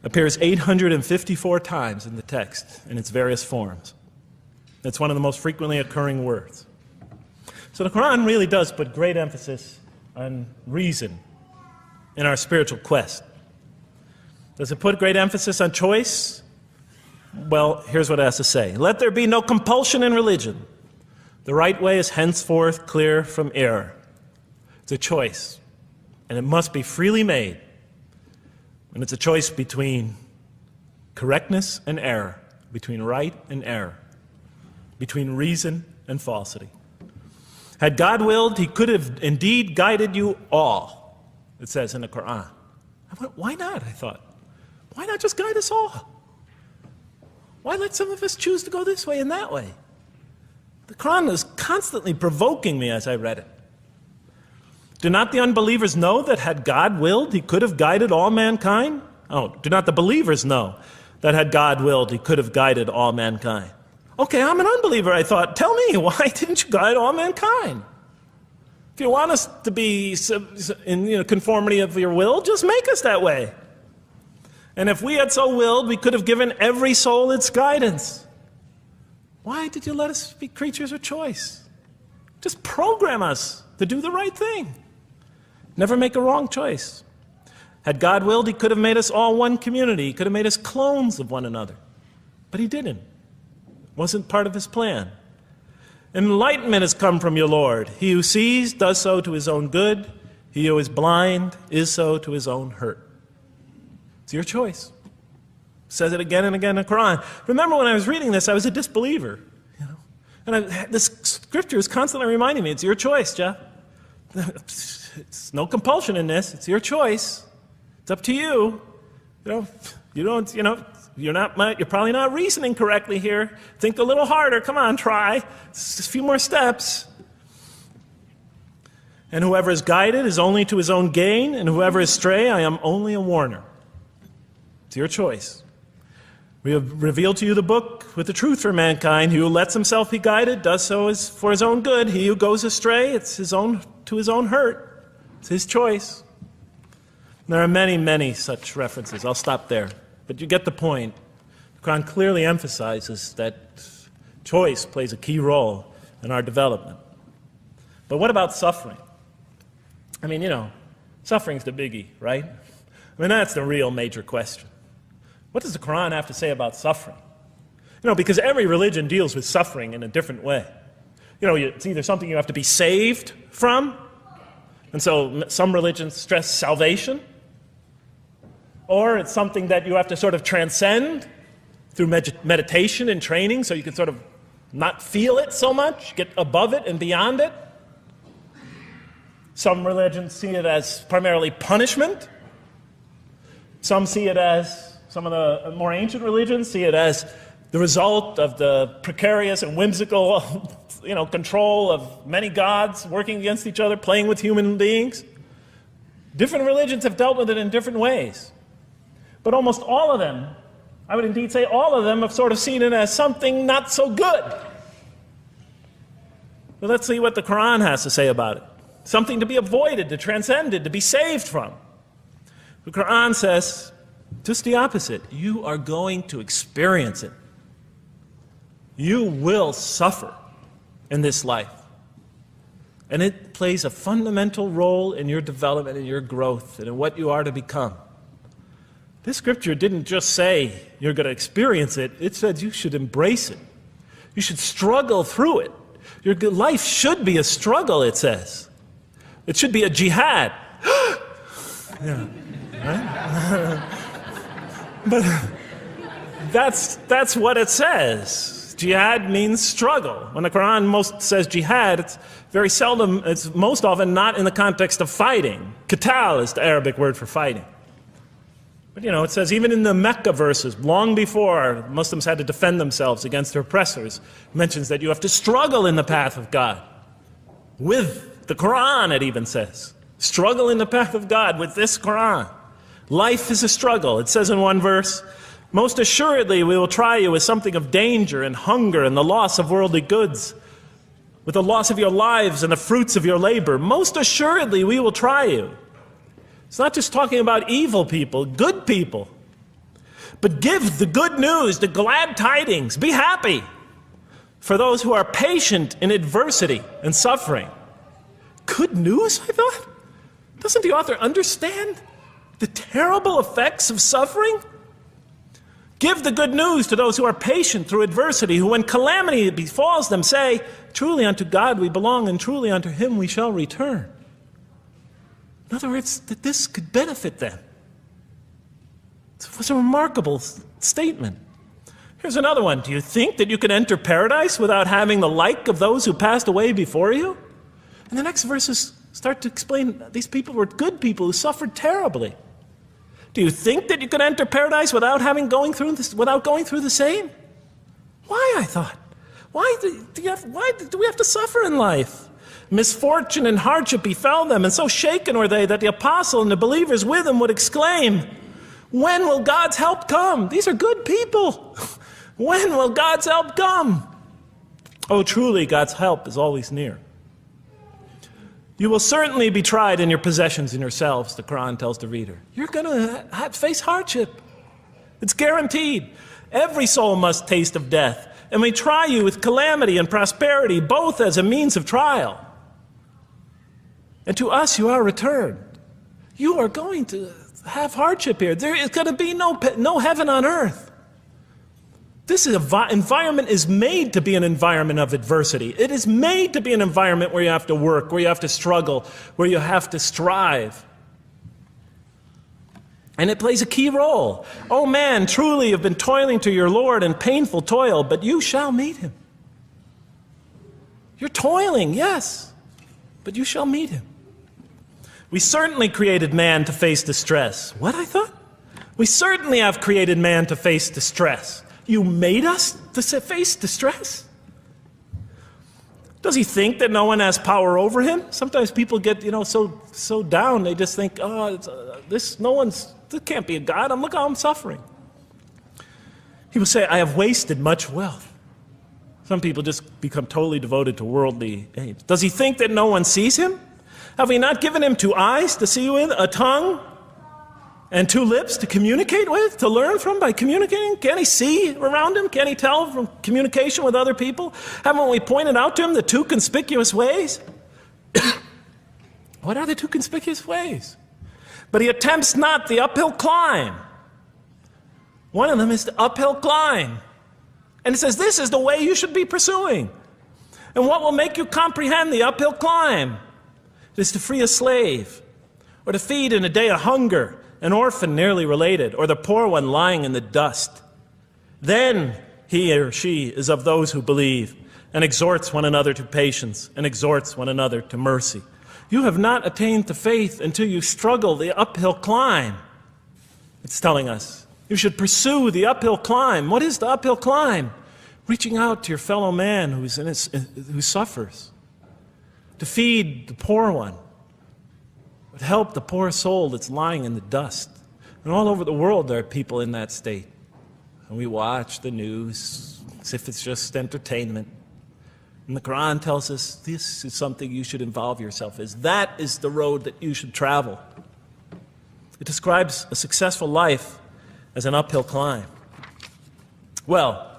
appears 854 times in the text in its various forms. It's one of the most frequently occurring words. So the Quran really does put great emphasis on reason in our spiritual quest. Does it put great emphasis on choice? Well, here's what it has to say. Let there be no compulsion in religion. The right way is henceforth clear from error. It's a choice, and it must be freely made. And it's a choice between correctness and error, between right and error, between reason and falsity. Had God willed, he could have indeed guided you all, it says in the Quran. I went, why not, I thought. Why not just guide us all? Why let some of us choose to go this way and that way? The Quran was constantly provoking me as I read it. Do not the unbelievers know that had God willed, he could have guided all mankind? Oh, do not the believers know that had God willed, he could have guided all mankind? Okay, I'm an unbeliever, I thought. Tell me, why didn't you guide all mankind? If you want us to be in conformity of your will, just make us that way. And if we had so willed, we could have given every soul its guidance. Why did you let us be creatures of choice? Just program us to do the right thing. Never make a wrong choice. Had God willed, he could have made us all one community. He could have made us clones of one another. But he didn't. It wasn't part of his plan. Enlightenment has come from your Lord. He who sees does so to his own good. He who is blind is so to his own hurt. It's your choice. It says it again and again in the Quran. Remember when I was reading this, I was a disbeliever. And this scripture is constantly reminding me, it's your choice, Jeff. It's no compulsion in this. It's your choice. It's up to you. You're probably not reasoning correctly here. Think a little harder. Come on, try. It's just a few more steps. And whoever is guided is only to his own gain, and whoever is stray, I am only a warner. It's your choice. We have revealed to you the book with the truth for mankind. He who lets himself be guided does so as for his own good. He who goes astray, it's to his own hurt. It's his choice. And there are many, many such references. I'll stop there. But you get the point. The Quran clearly emphasizes that choice plays a key role in our development. But what about suffering? Suffering's the biggie, right? That's the real major question. What does the Quran have to say about suffering? Because every religion deals with suffering in a different way. It's either something you have to be saved from, and so some religions stress salvation, or it's something that you have to sort of transcend through meditation and training so you can sort of not feel it so much, get above it and beyond it. Some religions see it as primarily punishment. Some of the more ancient religions see it as the result of the precarious and whimsical, control of many gods working against each other, playing with human beings. Different religions have dealt with it in different ways. But almost all of them, I would indeed say all of them, have sort of seen it as something not so good. But let's see what the Quran has to say about it. Something to be avoided, to transcended, to be saved from. The Quran says just the opposite. You are going to experience it. You will suffer in this life. And it plays a fundamental role in your development and your growth and in what you are to become. This scripture didn't just say you're going to experience it. It said you should embrace it. You should struggle through it. Your life should be a struggle, it says. It should be a jihad. Yeah, right? But that's what it says. Jihad means struggle. When the Quran most says jihad, it's very seldom, it's most often not in the context of fighting. Qital is the Arabic word for fighting. But it says even in the Mecca verses, long before Muslims had to defend themselves against their oppressors, it mentions that you have to struggle in the path of God. With the Quran, it even says. Struggle in the path of God with this Quran. Life is a struggle. It says in one verse, most assuredly we will try you with something of danger and hunger and the loss of worldly goods, with the loss of your lives and the fruits of your labor. Most assuredly we will try you. It's not just talking about evil people, good people. But give the good news, the glad tidings. Be happy for those who are patient in adversity and suffering. Good news, I thought? Doesn't the author understand the terrible effects of suffering? Give the good news to those who are patient through adversity, who when calamity befalls them say, truly unto God we belong and truly unto him we shall return. In other words, that this could benefit them. It was a remarkable statement. Here's another one. Do you think that you can enter paradise without having the like of those who passed away before you? And the next verses start to explain these people were good people who suffered terribly. Do you think that you can enter paradise without going through the same? Why, I thought? Why do we have to suffer in life? Misfortune and hardship befell them, and so shaken were they that the apostle and the believers with him would exclaim, when will God's help come? These are good people. When will God's help come? Oh, truly, God's help is always near. You will certainly be tried in your possessions and yourselves, the Quran tells the reader. You're going to face hardship. It's guaranteed. Every soul must taste of death, and we try you with calamity and prosperity, both as a means of trial. And to us you are returned. You are going to have hardship here. There is going to be no heaven on earth. This environment is made to be an environment of adversity. It is made to be an environment where you have to work, where you have to struggle, where you have to strive. And it plays a key role. Oh man, truly you've been toiling to your Lord in painful toil, but you shall meet him. You're toiling, yes, but you shall meet him. We certainly created man to face distress. What, I thought? We certainly have created man to face distress. You made us to face distress? Does he think that no one has power over him? Sometimes people get, so down, they just think, this can't be a God. Look how I'm suffering. He will say, I have wasted much wealth. Some people just become totally devoted to worldly aims. Does he think that no one sees him? Have we not given him 2 eyes to see with, a tongue, and 2 lips to communicate with, to learn from by communicating? Can't he see around him? Can't he tell from communication with other people? Haven't we pointed out to him the 2 conspicuous ways? What are the 2 conspicuous ways? But he attempts not the uphill climb. One of them is the uphill climb. And it says this is the way you should be pursuing. And what will make you comprehend the uphill climb? It is to free a slave, or to feed in a day of hunger, an orphan nearly related, or the poor one lying in the dust. Then he or she is of those who believe, and exhorts one another to patience, and exhorts one another to mercy. You have not attained to faith until you struggle the uphill climb. It's telling us you should pursue the uphill climb. What is the uphill climb? Reaching out to your fellow man who suffers. To feed the poor one. But help the poor soul that's lying in the dust. And all over the world there are people in that state. And we watch the news as if it's just entertainment. And the Quran tells us this is something you should involve yourself in. That is the road that you should travel. It describes a successful life as an uphill climb. Well,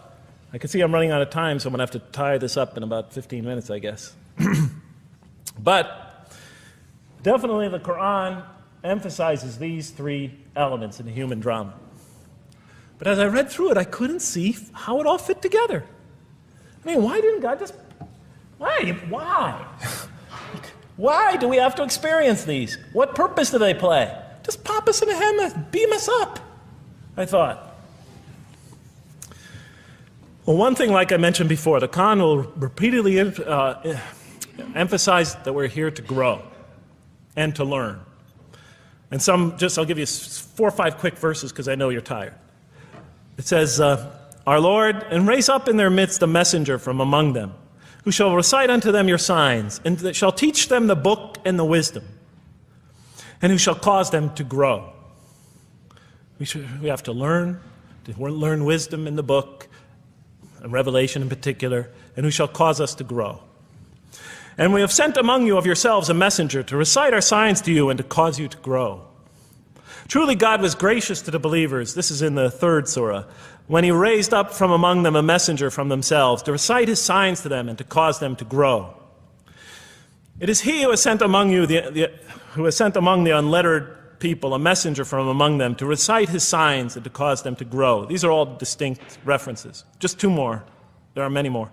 I can see I'm running out of time, so I'm going to have to tie this up in about 15 minutes, I guess. But definitely the Quran emphasizes these three elements in the human drama. But as I read through it, I couldn't see how it all fit together. I mean, why didn't God just... Why? Why do we have to experience these? What purpose do they play? Just pop us in a helmet, beam us up, I thought. Well, one thing, like I mentioned before, the Quran will repeatedly emphasize that we're here to grow and to learn. And I'll give you 4 or 5 quick verses because I know you're tired. It says, Our Lord, and raise up in their midst a messenger from among them, who shall recite unto them your signs, and that shall teach them the book and the wisdom, and who shall cause them to grow. We have to learn wisdom in the book, and Revelation in particular, and who shall cause us to grow. And we have sent among you of yourselves a messenger to recite our signs to you and to cause you to grow. Truly God was gracious to the believers, this is in the 3rd surah, when he raised up from among them a messenger from themselves to recite his signs to them and to cause them to grow. It is he who has sent among you who has sent among the unlettered people a messenger from among them to recite his signs and to cause them to grow. These are all distinct references. Just 2 more. There are many more.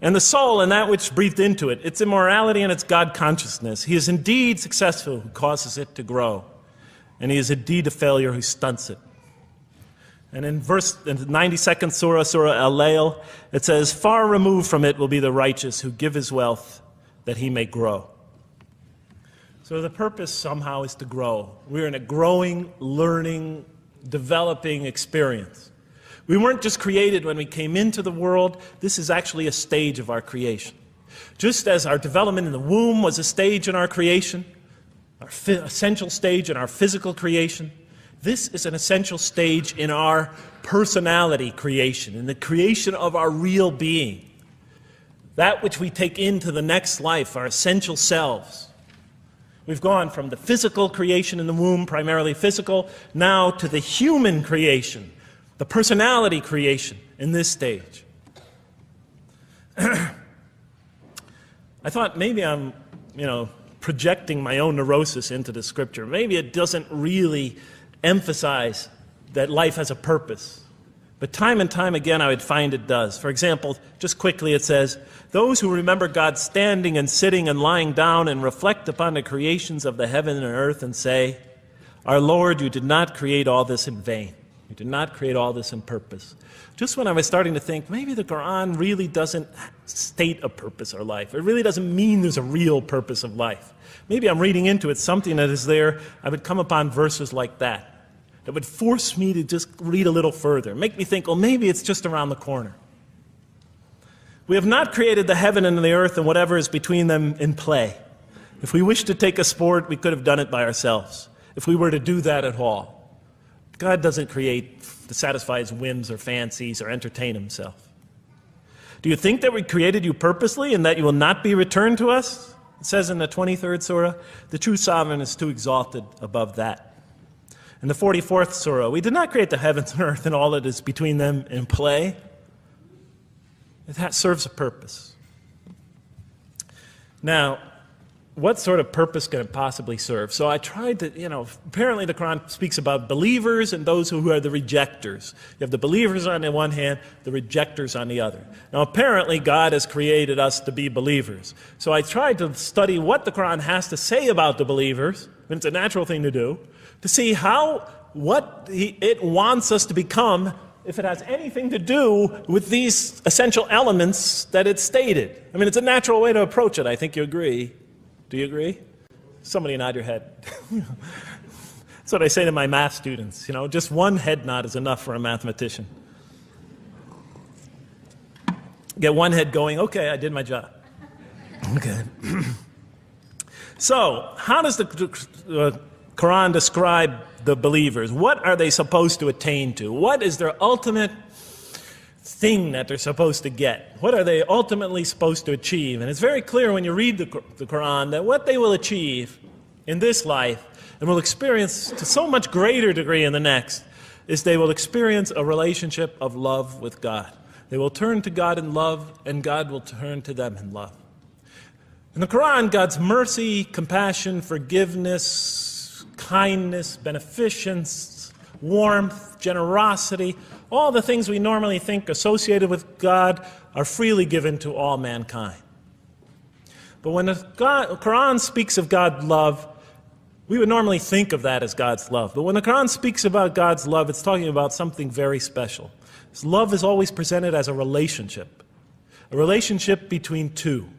And the soul and that which breathed into it, its immorality and its God consciousness. He is indeed successful who causes it to grow. And he is indeed a failure who stunts it. And in the 92nd surah, Surah Al-Layl, it says, Far removed from it will be the righteous who give his wealth that he may grow. So the purpose somehow is to grow. We're in a growing, learning, developing experience. We weren't just created when we came into the world. This is actually a stage of our creation. Just as our development in the womb was a stage in our creation, our essential stage in our physical creation, this is an essential stage in our personality creation, in the creation of our real being. That which we take into the next life, our essential selves. We've gone from the physical creation in the womb, primarily physical, now to the human creation, the personality creation in this stage. I thought maybe I'm, projecting my own neurosis into the scripture. Maybe it doesn't really emphasize that life has a purpose. But time and time again, I would find it does. For example, just quickly it says, those who remember God standing and sitting and lying down and reflect upon the creations of the heaven and earth and say, Our Lord, you did not create all this in vain. You did not create all this in purpose. Just when I was starting to think, maybe the Quran really doesn't state a purpose of life. It really doesn't mean there's a real purpose of life. Maybe I'm reading into it something that is there. I would come upon verses like that would force me to just read a little further, make me think, well, maybe it's just around the corner. We have not created the heaven and the earth and whatever is between them in play. If we wished to take a sport, we could have done it by ourselves, if we were to do that at all. God doesn't create to satisfy his whims or fancies or entertain himself. Do you think that we created you purposely and that you will not be returned to us? It says in the 23rd surah, the true sovereign is too exalted above that. In the 44th surah, we did not create the heavens and earth and all that is between them in play. That serves a purpose. Now, what sort of purpose can it possibly serve? So I tried to, apparently the Quran speaks about believers and those who are the rejectors. You have the believers on the one hand, the rejectors on the other. Now apparently God has created us to be believers. So I tried to study what the Quran has to say about the believers, and it's a natural thing to do, to see what it wants us to become, if it has anything to do with these essential elements that it stated. I mean, it's a natural way to approach it. I think you agree. Do you agree? Somebody nod your head. That's what I say to my math students. Just one head nod is enough for a mathematician. Get one head going, okay, I did my job. Okay. So, how does the Quran describe the believers? What are they supposed to attain to? What is their ultimate thing that they're supposed to get? What are they ultimately supposed to achieve? And it's very clear when you read the Quran that what they will achieve in this life and will experience to so much greater degree in the next is they will experience a relationship of love with God. They will turn to God in love and God will turn to them in love. In the Quran, God's mercy, compassion, forgiveness, kindness, beneficence, warmth, generosity, all the things we normally think associated with God are freely given to all mankind. But when the Quran speaks of God's love, we would normally think of that as God's love. But when the Quran speaks about God's love, it's talking about something very special. His love is always presented as a relationship between two.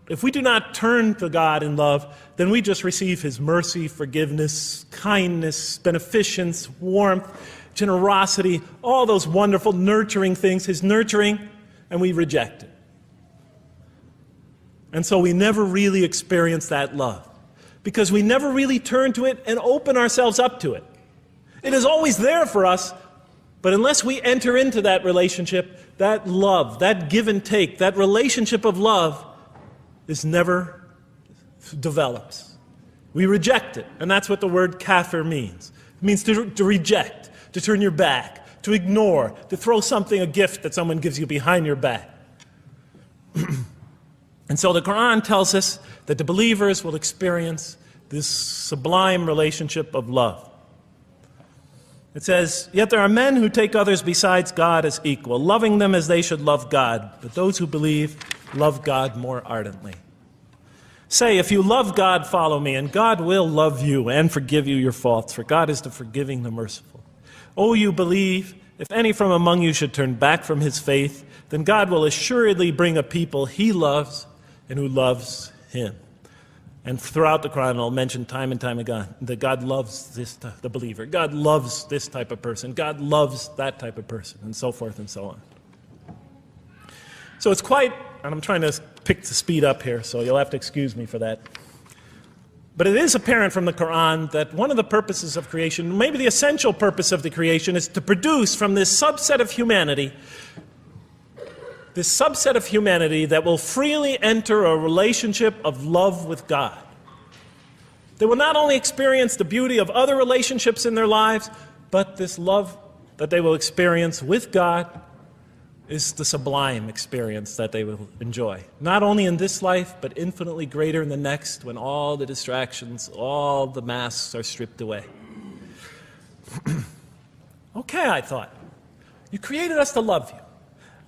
If we do not turn to God in love, then we just receive His mercy, forgiveness, kindness, beneficence, warmth, generosity, all those wonderful nurturing things, His nurturing, and we reject it. And so we never really experience that love, because we never really turn to it and open ourselves up to it. It is always there for us, but unless we enter into that relationship, that love, that give and take, that relationship of love never develops. We reject it, and that's what the word kafir means. It means to reject, to turn your back, to ignore, to throw a gift that someone gives you behind your back. And so the Quran tells us that the believers will experience this sublime relationship of love. It says, "Yet there are men who take others besides God as equal, loving them as they should love God. But those who believe love God more ardently. Say, if you love God, follow me, and God will love you and forgive you your faults, for God is the forgiving, the merciful. O you believe, if any from among you should turn back from his faith, then God will assuredly bring a people he loves and who loves him." And throughout the Quran, I'll mention time and time again that God loves the believer. God loves this type of person. God loves that type of person, and so forth and so on. So it's quite, and I'm trying to pick the speed up here, so you'll have to excuse me for that. But it is apparent from the Quran that one of the purposes of creation, maybe the essential purpose of the creation, is to produce from this subset of humanity that will freely enter a relationship of love with God. They will not only experience the beauty of other relationships in their lives, but this love that they will experience with God is the sublime experience that they will enjoy. Not only in this life, but infinitely greater in the next, when all the distractions, all the masks are stripped away. Okay, I thought, you created us to love you,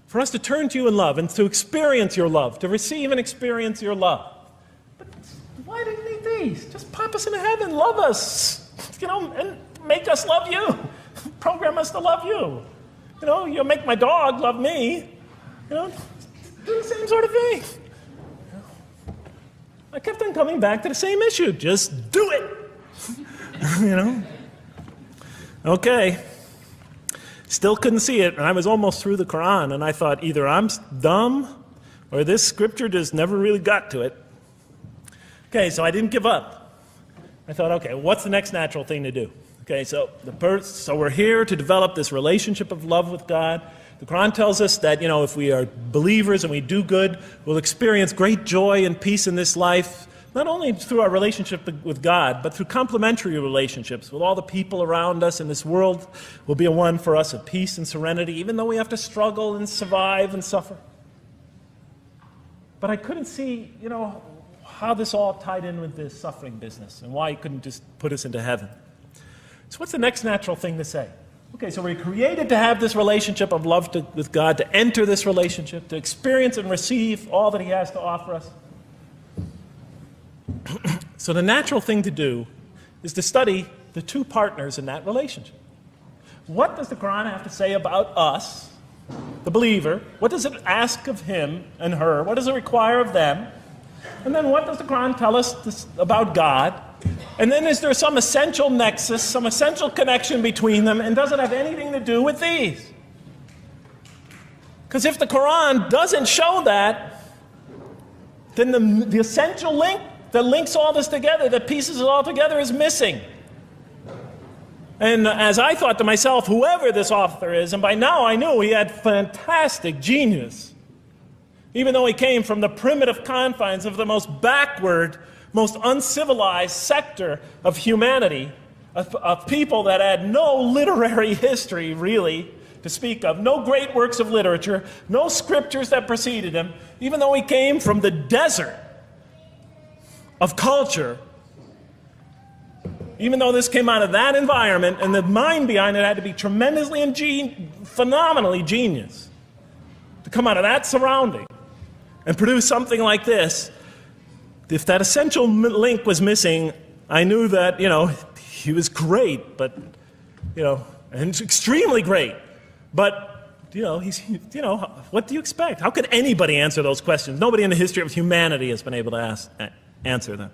for us to turn to you in love and to experience your love, to receive and experience your love. But why do you need these? Just pop us into heaven, love us, and make us love you. Program us to love you. You'll make my dog love me. Do the same sort of thing. I kept on coming back to the same issue. Just do it. Okay. Still couldn't see it, and I was almost through the Quran, and I thought either I'm dumb or this scripture just never really got to it. Okay, so I didn't give up. I thought, okay, what's the next natural thing to do? Okay, so we're here to develop this relationship of love with God. The Quran tells us that, if we are believers and we do good, we'll experience great joy and peace in this life, not only through our relationship with God, but through complementary relationships with all the people around us in this world will be a one for us of peace and serenity, even though we have to struggle and survive and suffer. But I couldn't see, how this all tied in with this suffering business and why he couldn't just put us into heaven. So what's the next natural thing to say? Okay, so we're created to have this relationship of love with God, to enter this relationship, to experience and receive all that he has to offer us. So the natural thing to do is to study the two partners in that relationship. What does the Quran have to say about us, the believer? What does it ask of him and her? What does it require of them? And then what does the Quran tell us about God? And then is there some essential nexus, some essential connection between them, and does it have anything to do with these? Because if the Quran doesn't show that, then the essential link that links all this together, that pieces it all together, is missing. And as I thought to myself, whoever this author is, and by now I knew he had fantastic genius, even though he came from the primitive confines of the most backward, most uncivilized sector of humanity, of people that had no literary history, really, to speak of, no great works of literature, no scriptures that preceded him, even though he came from the desert of culture, even though this came out of that environment, and the mind behind it had to be tremendously and phenomenally genius to come out of that surrounding and produce something like this. If that essential link was missing, I knew that, he was great, but, and extremely great. But, what do you expect? How could anybody answer those questions? Nobody in the history of humanity has been able to answer them.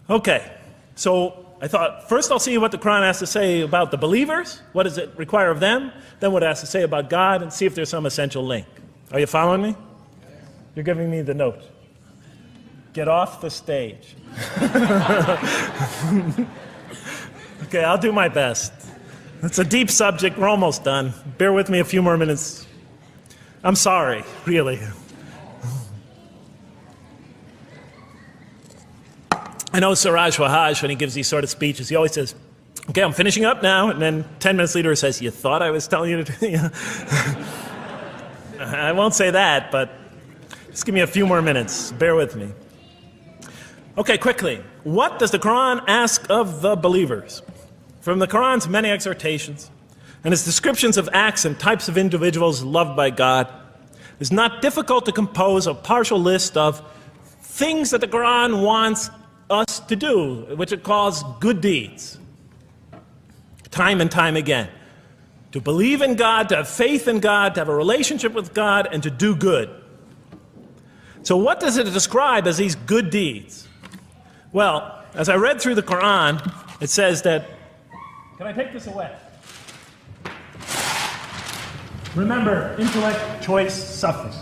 Okay, so I thought, first I'll see what the Quran has to say about the believers. What does it require of them? Then what it has to say about God, and see if there's some essential link. Are you following me? You're giving me the note. Get off the stage. Okay, I'll do my best. It's a deep subject. We're almost done. Bear with me a few more minutes. I'm sorry, really. I know Siraj Wahaj, when he gives these sort of speeches, he always says, okay, I'm finishing up now, and then 10 minutes later he says, you thought I was telling you to... I won't say that, but just give me a few more minutes. Bear with me. Okay, quickly. What does the Quran ask of the believers? From the Quran's many exhortations and its descriptions of acts and types of individuals loved by God, it's not difficult to compose a partial list of things that the Quran wants us to do, which it calls good deeds, time and time again. To believe in God, to have faith in God, to have a relationship with God, and to do good. So what does it describe as these good deeds? Well, as I read through the Quran, it says that, can I take this away? Remember, intellect, choice, suffering.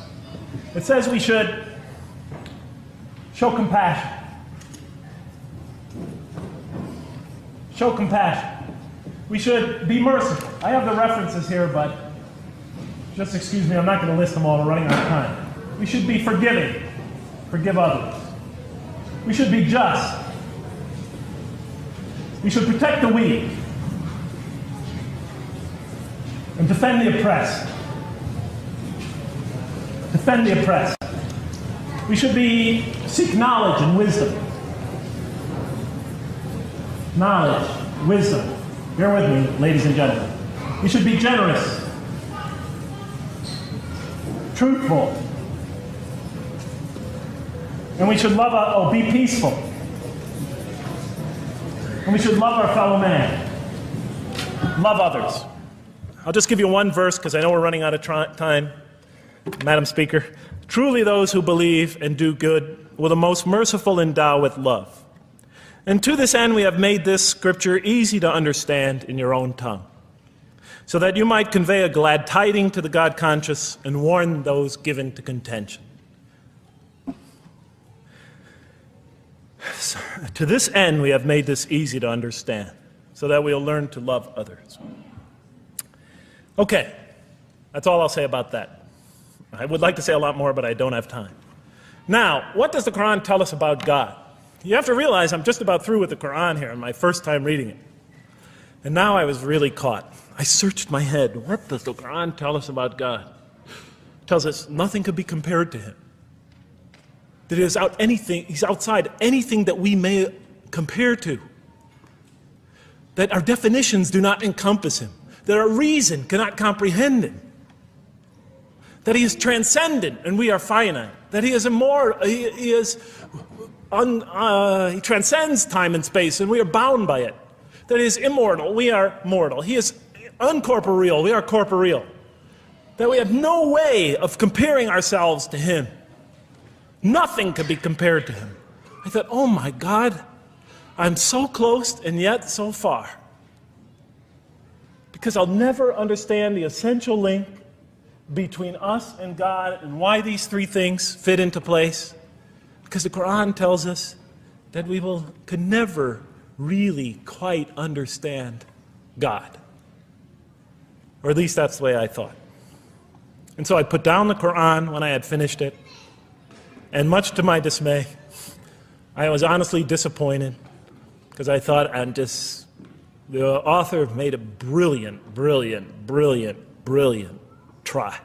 It says we should show compassion. Show compassion. We should be merciful. I have the references here, but just excuse me, I'm not going to list them all. We're running out of time. We should be forgiving. Forgive others. We should be just. We should protect the weak and defend the oppressed. Defend the oppressed. We should seek knowledge and wisdom. Knowledge, wisdom. Bear with me, ladies and gentlemen. We should be generous, truthful, and we should be peaceful. And we should love our fellow man. Love others. I'll just give you one verse because I know we're running out of time, Madam Speaker. Truly those who believe and do good will the most merciful endow with love. And to this end we have made this scripture easy to understand in your own tongue, so that you might convey a glad tiding to the God-conscious and warn those given to contention. So, to this end we have made this easy to understand, so that we'll learn to love others. Okay, that's all I'll say about that. I would like to say a lot more, but I don't have time. Now, what does the Quran tell us about God? You have to realize I'm just about through with the Quran here, my first time reading it. And now I was really caught. I searched my head. What does the Quran tell us about God? It tells us nothing could be compared to him. That he's outside anything that we may compare to. That our definitions do not encompass him. That our reason cannot comprehend him. That he is transcendent and we are finite. That he is immortal. He transcends time and space and we are bound by it. That he is immortal, we are mortal. He is uncorporeal, we are corporeal. That we have no way of comparing ourselves to him. Nothing could be compared to him. I thought, oh my God, I'm so close and yet so far. Because I'll never understand the essential link between us and God and why these three things fit into place. Because the Quran tells us that we could never really quite understand God. Or at least that's the way I thought. And so I put down the Quran when I had finished it. And much to my dismay, I was honestly disappointed because I thought The author made a brilliant, brilliant, brilliant, brilliant try,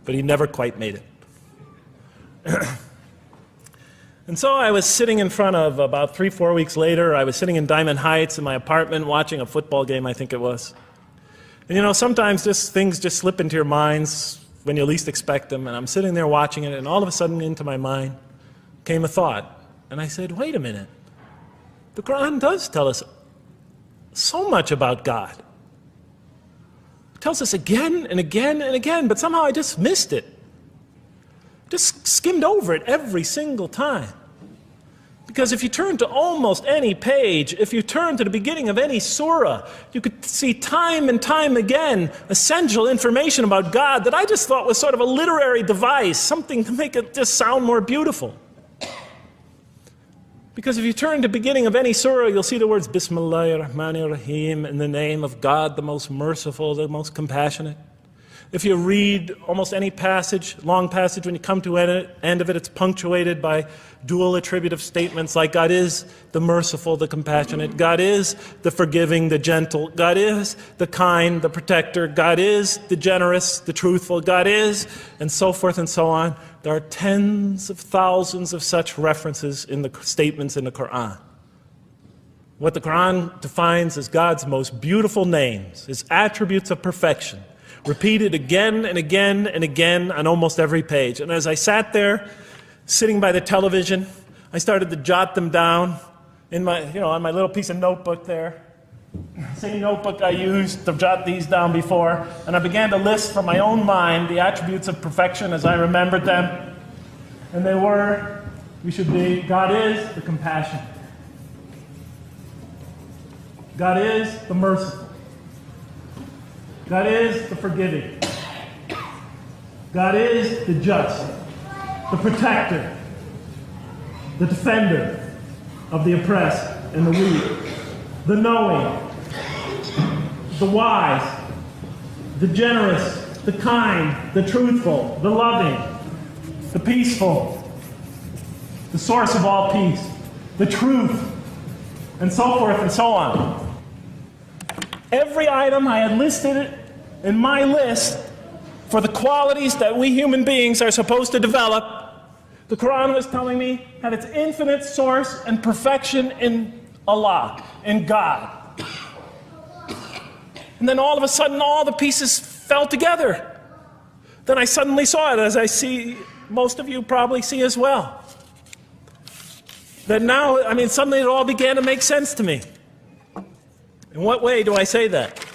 but he never quite made it. And so I was sitting in front of, about 3-4 weeks later, I was sitting in Diamond Heights in my apartment watching a football game, I think it was. And you know, sometimes things just slip into your minds when you least expect them, and I'm sitting there watching it, and all of a sudden into my mind came a thought. And I said, wait a minute. The Quran does tell us so much about God. It tells us again and again and again, but somehow I just missed it. Just skimmed over it every single time. Because if you turn to almost any page, if you turn to the beginning of any surah, you could see time and time again essential information about God that I just thought was sort of a literary device, something to make it just sound more beautiful. Because if you turn to the beginning of any surah, you'll see the words Bismillahir Rahmanir Rahim, in the name of God, the most merciful, the most compassionate. If you read almost any passage, long passage, when you come to the end of it, it's punctuated by dual attributive statements like God is the merciful, the compassionate, God is the forgiving, the gentle, God is the kind, the protector, God is the generous, the truthful, God is, and so forth and so on. There are tens of thousands of such references in the statements in the Quran. What the Quran defines as God's most beautiful names, His attributes of perfection, repeated again and again and again on almost every page. And as I sat there, sitting by the television, I started to jot them down in my, on my little piece of notebook there. Same notebook I used to jot these down before. And I began to list from my own mind the attributes of perfection as I remembered them. And they were, God is the compassionate. God is the merciful. God is the forgiving. God is the just, the protector, the defender of the oppressed and the weak, the knowing, the wise, the generous, the kind, the truthful, the loving, the peaceful, the source of all peace, the truth, and so forth and so on. Every item I had listed in my list for the qualities that we human beings are supposed to develop, the Quran was telling me had its infinite source and perfection in Allah, in God. And then all of a sudden, all the pieces fell together. Then I suddenly saw it, as I see most of you probably see as well. That now, suddenly it all began to make sense to me. In what way do I say that?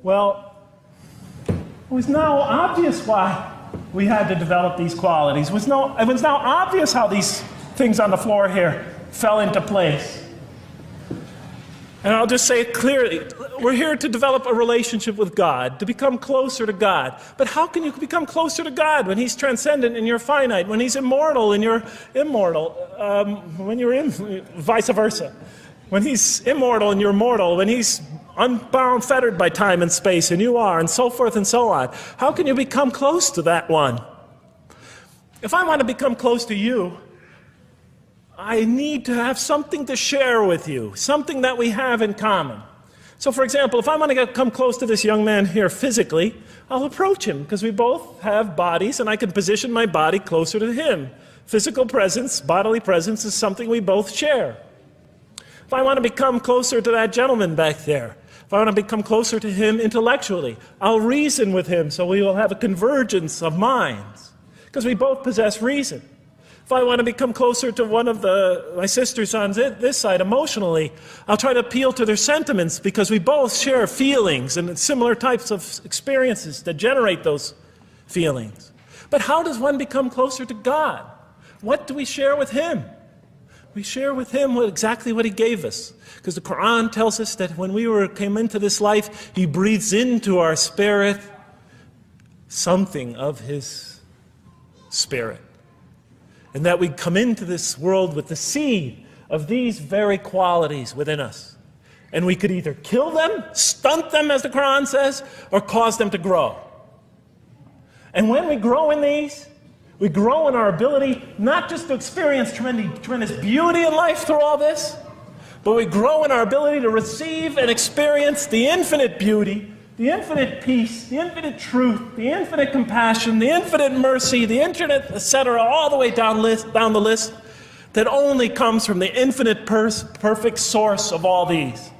Well, it was now obvious why we had to develop these qualities. It was now obvious how these things on the floor here fell into place. And I'll just say it clearly. We're here to develop a relationship with God, to become closer to God. But how can you become closer to God when He's transcendent and you're finite, when He's immortal and you're immortal, vice versa? When He's immortal and you're mortal, when He's unbound, fettered by time and space, and you are, and so forth and so on. How can you become close to that one? If I want to become close to you, I need to have something to share with you, something that we have in common. So for example, if I want to come close to this young man here physically, I'll approach him, because we both have bodies, and I can position my body closer to him. Physical presence, bodily presence, is something we both share. If I want to become closer to that gentleman back there, if I want to become closer to him intellectually, I'll reason with him so we will have a convergence of minds, because we both possess reason. If I want to become closer to one of my sisters on this side emotionally, I'll try to appeal to their sentiments, because we both share feelings and similar types of experiences that generate those feelings. But how does one become closer to God? What do we share with Him? We share with Him exactly what He gave us. Because the Quran tells us that when we came into this life, He breathes into our spirit something of His Spirit. And that we come into this world with the seed of these very qualities within us. And we could either kill them, stunt them, as the Quran says, or cause them to grow. And when we grow in these, we grow in our ability not just to experience tremendous beauty in life through all this, but we grow in our ability to receive and experience the infinite beauty, the infinite peace, the infinite truth, the infinite compassion, the infinite mercy, the infinite, etc., all the way down the list, that only comes from the infinite perfect source of all these.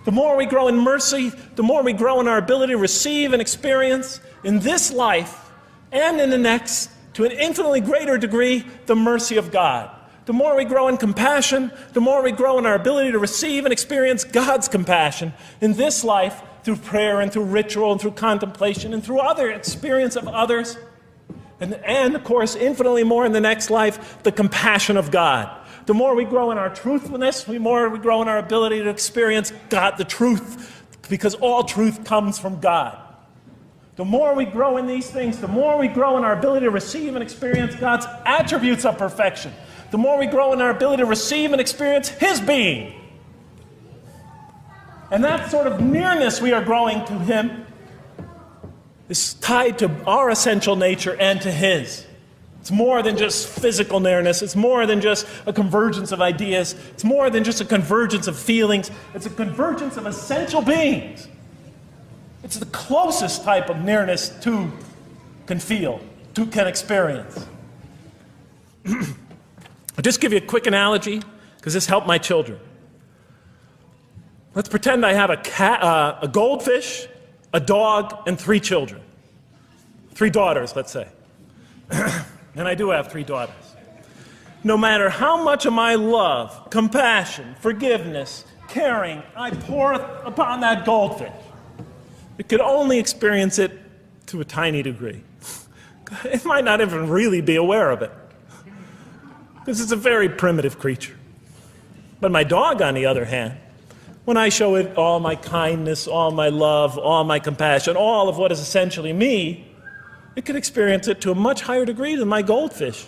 The more we grow in mercy, the more we grow in our ability to receive and experience in this life and in the next, to an infinitely greater degree, the mercy of God. The more we grow in compassion, the more we grow in our ability to receive and experience God's compassion in this life through prayer and through ritual and through contemplation and through other experience of others. And of course, infinitely more in the next life, the compassion of God. The more we grow in our truthfulness, the more we grow in our ability to experience God, the truth, because all truth comes from God. The more we grow in these things, the more we grow in our ability to receive and experience God's attributes of perfection. The more we grow in our ability to receive and experience His being. And that sort of nearness we are growing to Him is tied to our essential nature and to His. It's more than just physical nearness. It's more than just a convergence of ideas. It's more than just a convergence of feelings. It's a convergence of essential beings. It's the closest type of nearness two can feel, two can experience. I'll just give you a quick analogy, because this helped my children. Let's pretend I have a goldfish, a dog, and 3 children. 3 daughters, let's say. And I do have 3 daughters. No matter how much of my love, compassion, forgiveness, caring I pour upon that goldfish, it could only experience it to a tiny degree. It might not even really be aware of it, because it's a very primitive creature. But my dog, on the other hand, when I show it all my kindness, all my love, all my compassion, all of what is essentially me, it can experience it to a much higher degree than my goldfish.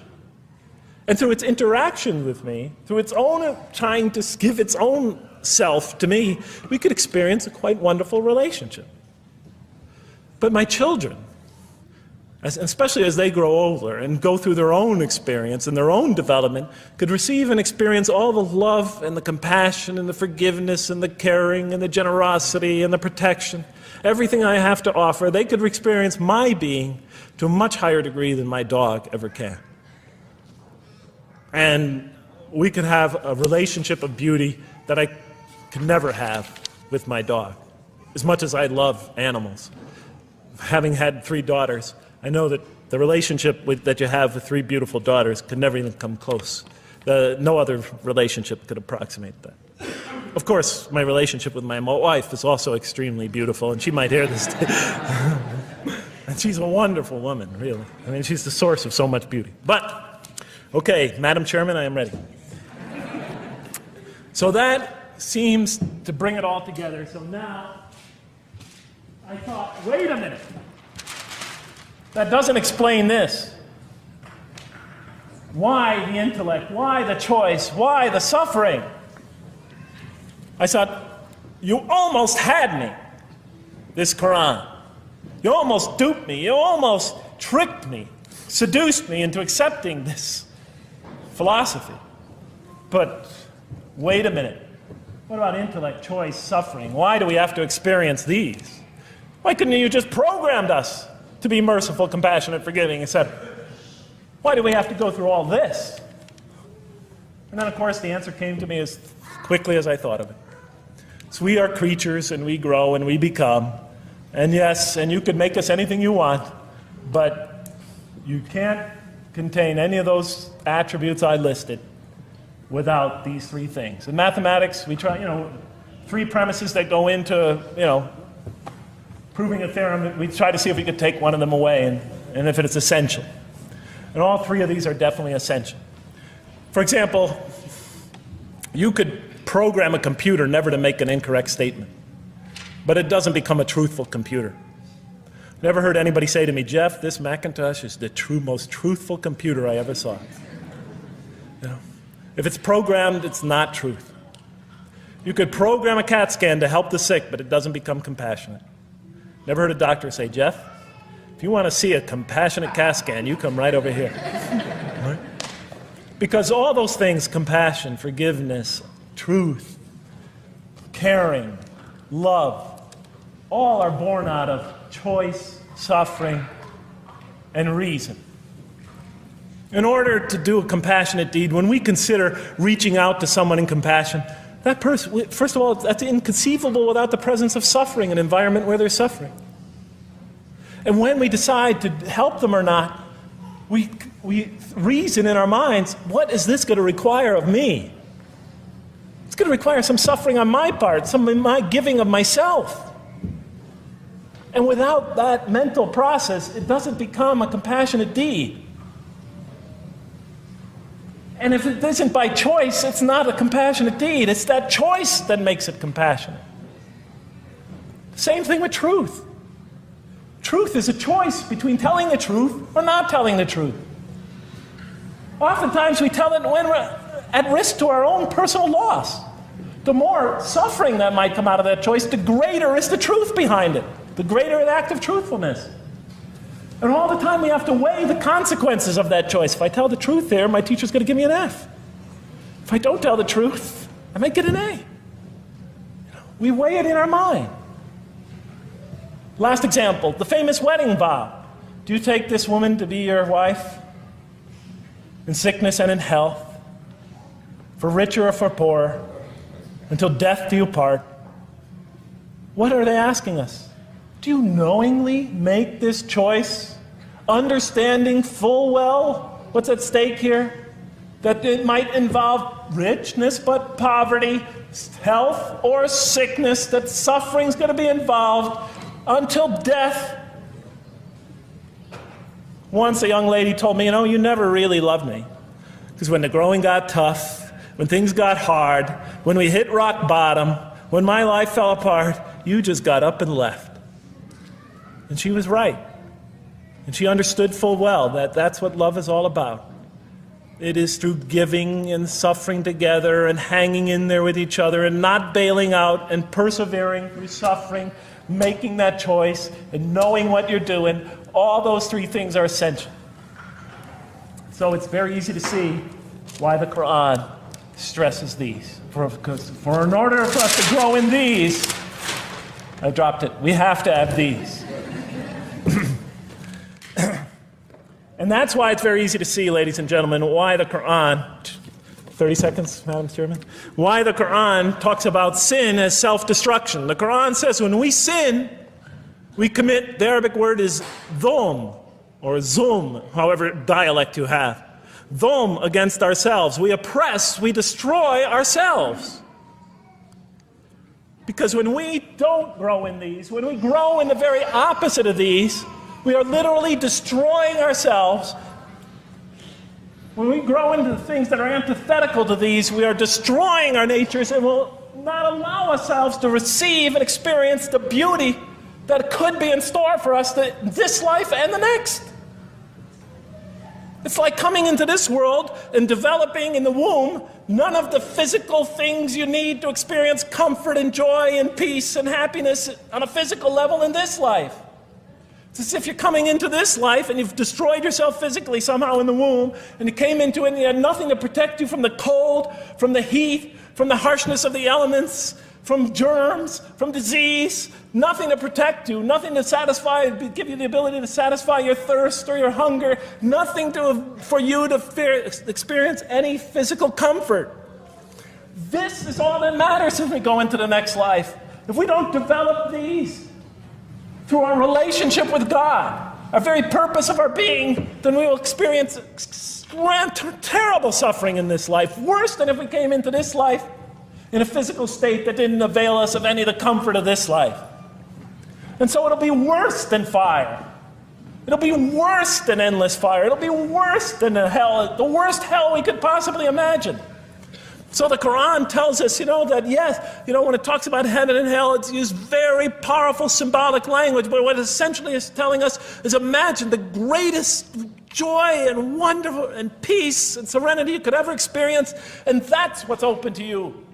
And through its interaction with me, through its own trying to give its own self to me, we could experience a quite wonderful relationship. But my children, especially as they grow older and go through their own experience and their own development, could receive and experience all the love and the compassion and the forgiveness and the caring and the generosity and the protection, everything I have to offer. They could experience my being to a much higher degree than my dog ever can. And we could have a relationship of beauty that I could never have with my dog. As much as I love animals, having had 3 daughters, I know that the relationship that you have with 3 beautiful daughters could never even come close. No other relationship could approximate that. Of course, my relationship with my wife is also extremely beautiful, and she might hear this. And she's a wonderful woman, really. I mean, she's the source of so much beauty. But, okay, Madam Chairman, I am ready. So that seems to bring it all together. So now, I thought, wait a minute. That doesn't explain this. Why the intellect? Why the choice? Why the suffering? I thought, you almost had me, this Quran. You almost duped me. You almost tricked me, seduced me into accepting this philosophy. But wait a minute. What about intellect, choice, suffering? Why do we have to experience these? Why couldn't you just programmed us to be merciful, compassionate, forgiving, etc.? Why do we have to go through all this? And then, of course, the answer came to me as quickly as I thought of it. So we are creatures, and we grow, and we become. And yes, and you could make us anything you want, but you can't contain any of those attributes I listed without these 3 things. In mathematics, we try, 3 premises that go into, proving a theorem. We try to see if we could take one of them away, and if it's essential. And all 3 of these are definitely essential. For example, you could program a computer never to make an incorrect statement, but it doesn't become a truthful computer. Never heard anybody say to me, Jeff, this Macintosh is the most truthful computer I ever saw. If it's programmed, it's not truth. You could program a CAT scan to help the sick, but it doesn't become compassionate. Never heard a doctor say, Jeff, if you want to see a compassionate CAT scan, you come right over here. Right? Because all those things, compassion, forgiveness, truth, caring, love, all are born out of choice, suffering, and reason. In order to do a compassionate deed, when we consider reaching out to someone in compassion, that person, first of all, that's inconceivable without the presence of suffering, an environment where there's suffering. And when we decide to help them or not, we reason in our minds, what is this going to require of me? It's going to require some suffering on my part, some of my giving of myself. And without that mental process, it doesn't become a compassionate deed. And if it isn't by choice, it's not a compassionate deed. It's that choice that makes it compassionate. Same thing with truth. Truth is a choice between telling the truth or not telling the truth. Oftentimes we tell it when we're at risk to our own personal loss. The more suffering that might come out of that choice, the greater is the truth behind it, the greater the act of truthfulness. And all the time we have to weigh the consequences of that choice. If I tell the truth there, my teacher's going to give me an F. If I don't tell the truth, I might get an A. We weigh it in our mind. Last example, the famous wedding vow. Do you take this woman to be your wife in sickness and in health, for richer or for poorer, until death do you part? What are they asking us? Do you knowingly make this choice, understanding full well what's at stake here? That it might involve richness, but poverty, health, or sickness, that suffering's going to be involved until death. Once a young lady told me, you never really loved me. Because when the growing got tough, when things got hard, when we hit rock bottom, when my life fell apart, you just got up and left. And she was right. And she understood full well that that's what love is all about. It is through giving and suffering together and hanging in there with each other and not bailing out and persevering through suffering, making that choice and knowing what you're doing. All those three things are essential. So it's very easy to see why the Quran stresses these. For in order for us to grow in these, I dropped it, we have to have these. And that's why it's very easy to see, ladies and gentlemen, why the Quran, 30 seconds, Madam Chairman, why the Quran talks about sin as self-destruction. The Quran says when we sin, we commit, the Arabic word is dhulm, or zum, however dialect you have. Dhulm against ourselves. We oppress, we destroy ourselves. Because when we don't grow in these, when we grow in the very opposite of these, we are literally destroying ourselves. When we grow into the things that are antithetical to these, we are destroying our natures and will not allow ourselves to receive and experience the beauty that could be in store for us this life and the next. It's like coming into this world and developing in the womb none of the physical things you need to experience comfort and joy and peace and happiness on a physical level in this life. It's as if you're coming into this life and you've destroyed yourself physically somehow in the womb, and you came into it and you had nothing to protect you from the cold, from the heat, from the harshness of the elements, from germs, from disease, nothing to protect you, nothing to satisfy, give you the ability to satisfy your thirst or your hunger, nothing for you to experience any physical comfort. This is all that matters as we go into the next life. If we don't develop these through our relationship with God, our very purpose of our being, then we will experience terrible suffering in this life, worse than if we came into this life in a physical state that didn't avail us of any of the comfort of this life. And so it'll be worse than fire. It'll be worse than endless fire. It'll be worse than the worst hell we could possibly imagine. So the Quran tells us, that yes, when it talks about heaven and hell, it's used very powerful symbolic language, but what it essentially is telling us is imagine the greatest joy and wonder and peace and serenity you could ever experience, and that's what's open to you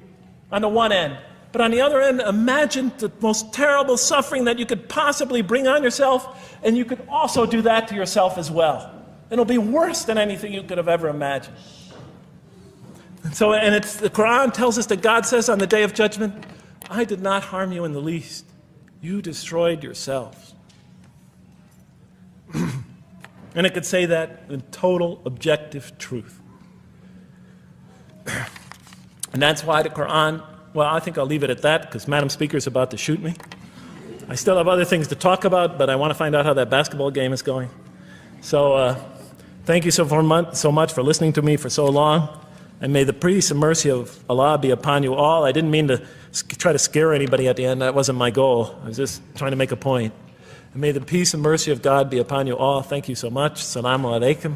on the one end. But on the other end, imagine the most terrible suffering that you could possibly bring on yourself, and you could also do that to yourself as well. It'll be worse than anything you could have ever imagined. So, and it's, the Quran tells us that God says on the day of judgment, I did not harm you in the least. You destroyed yourselves. And it could say that in total objective truth. And that's why the Quran, well, I think I'll leave it at that because Madam Speaker is about to shoot me. I still have other things to talk about, but I want to find out how that basketball game is going. So thank you so much for listening to me for so long. And may the peace and mercy of Allah be upon you all. I didn't mean to try to scare anybody at the end. That wasn't my goal. I was just trying to make a point. And may the peace and mercy of God be upon you all. Thank you so much. Assalamu alaikum.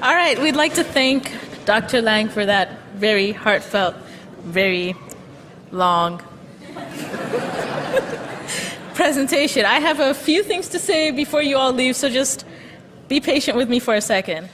All right, we'd like to thank Dr. Lang for that very heartfelt, very long presentation. I have a few things to say before you all leave, so just be patient with me for a second.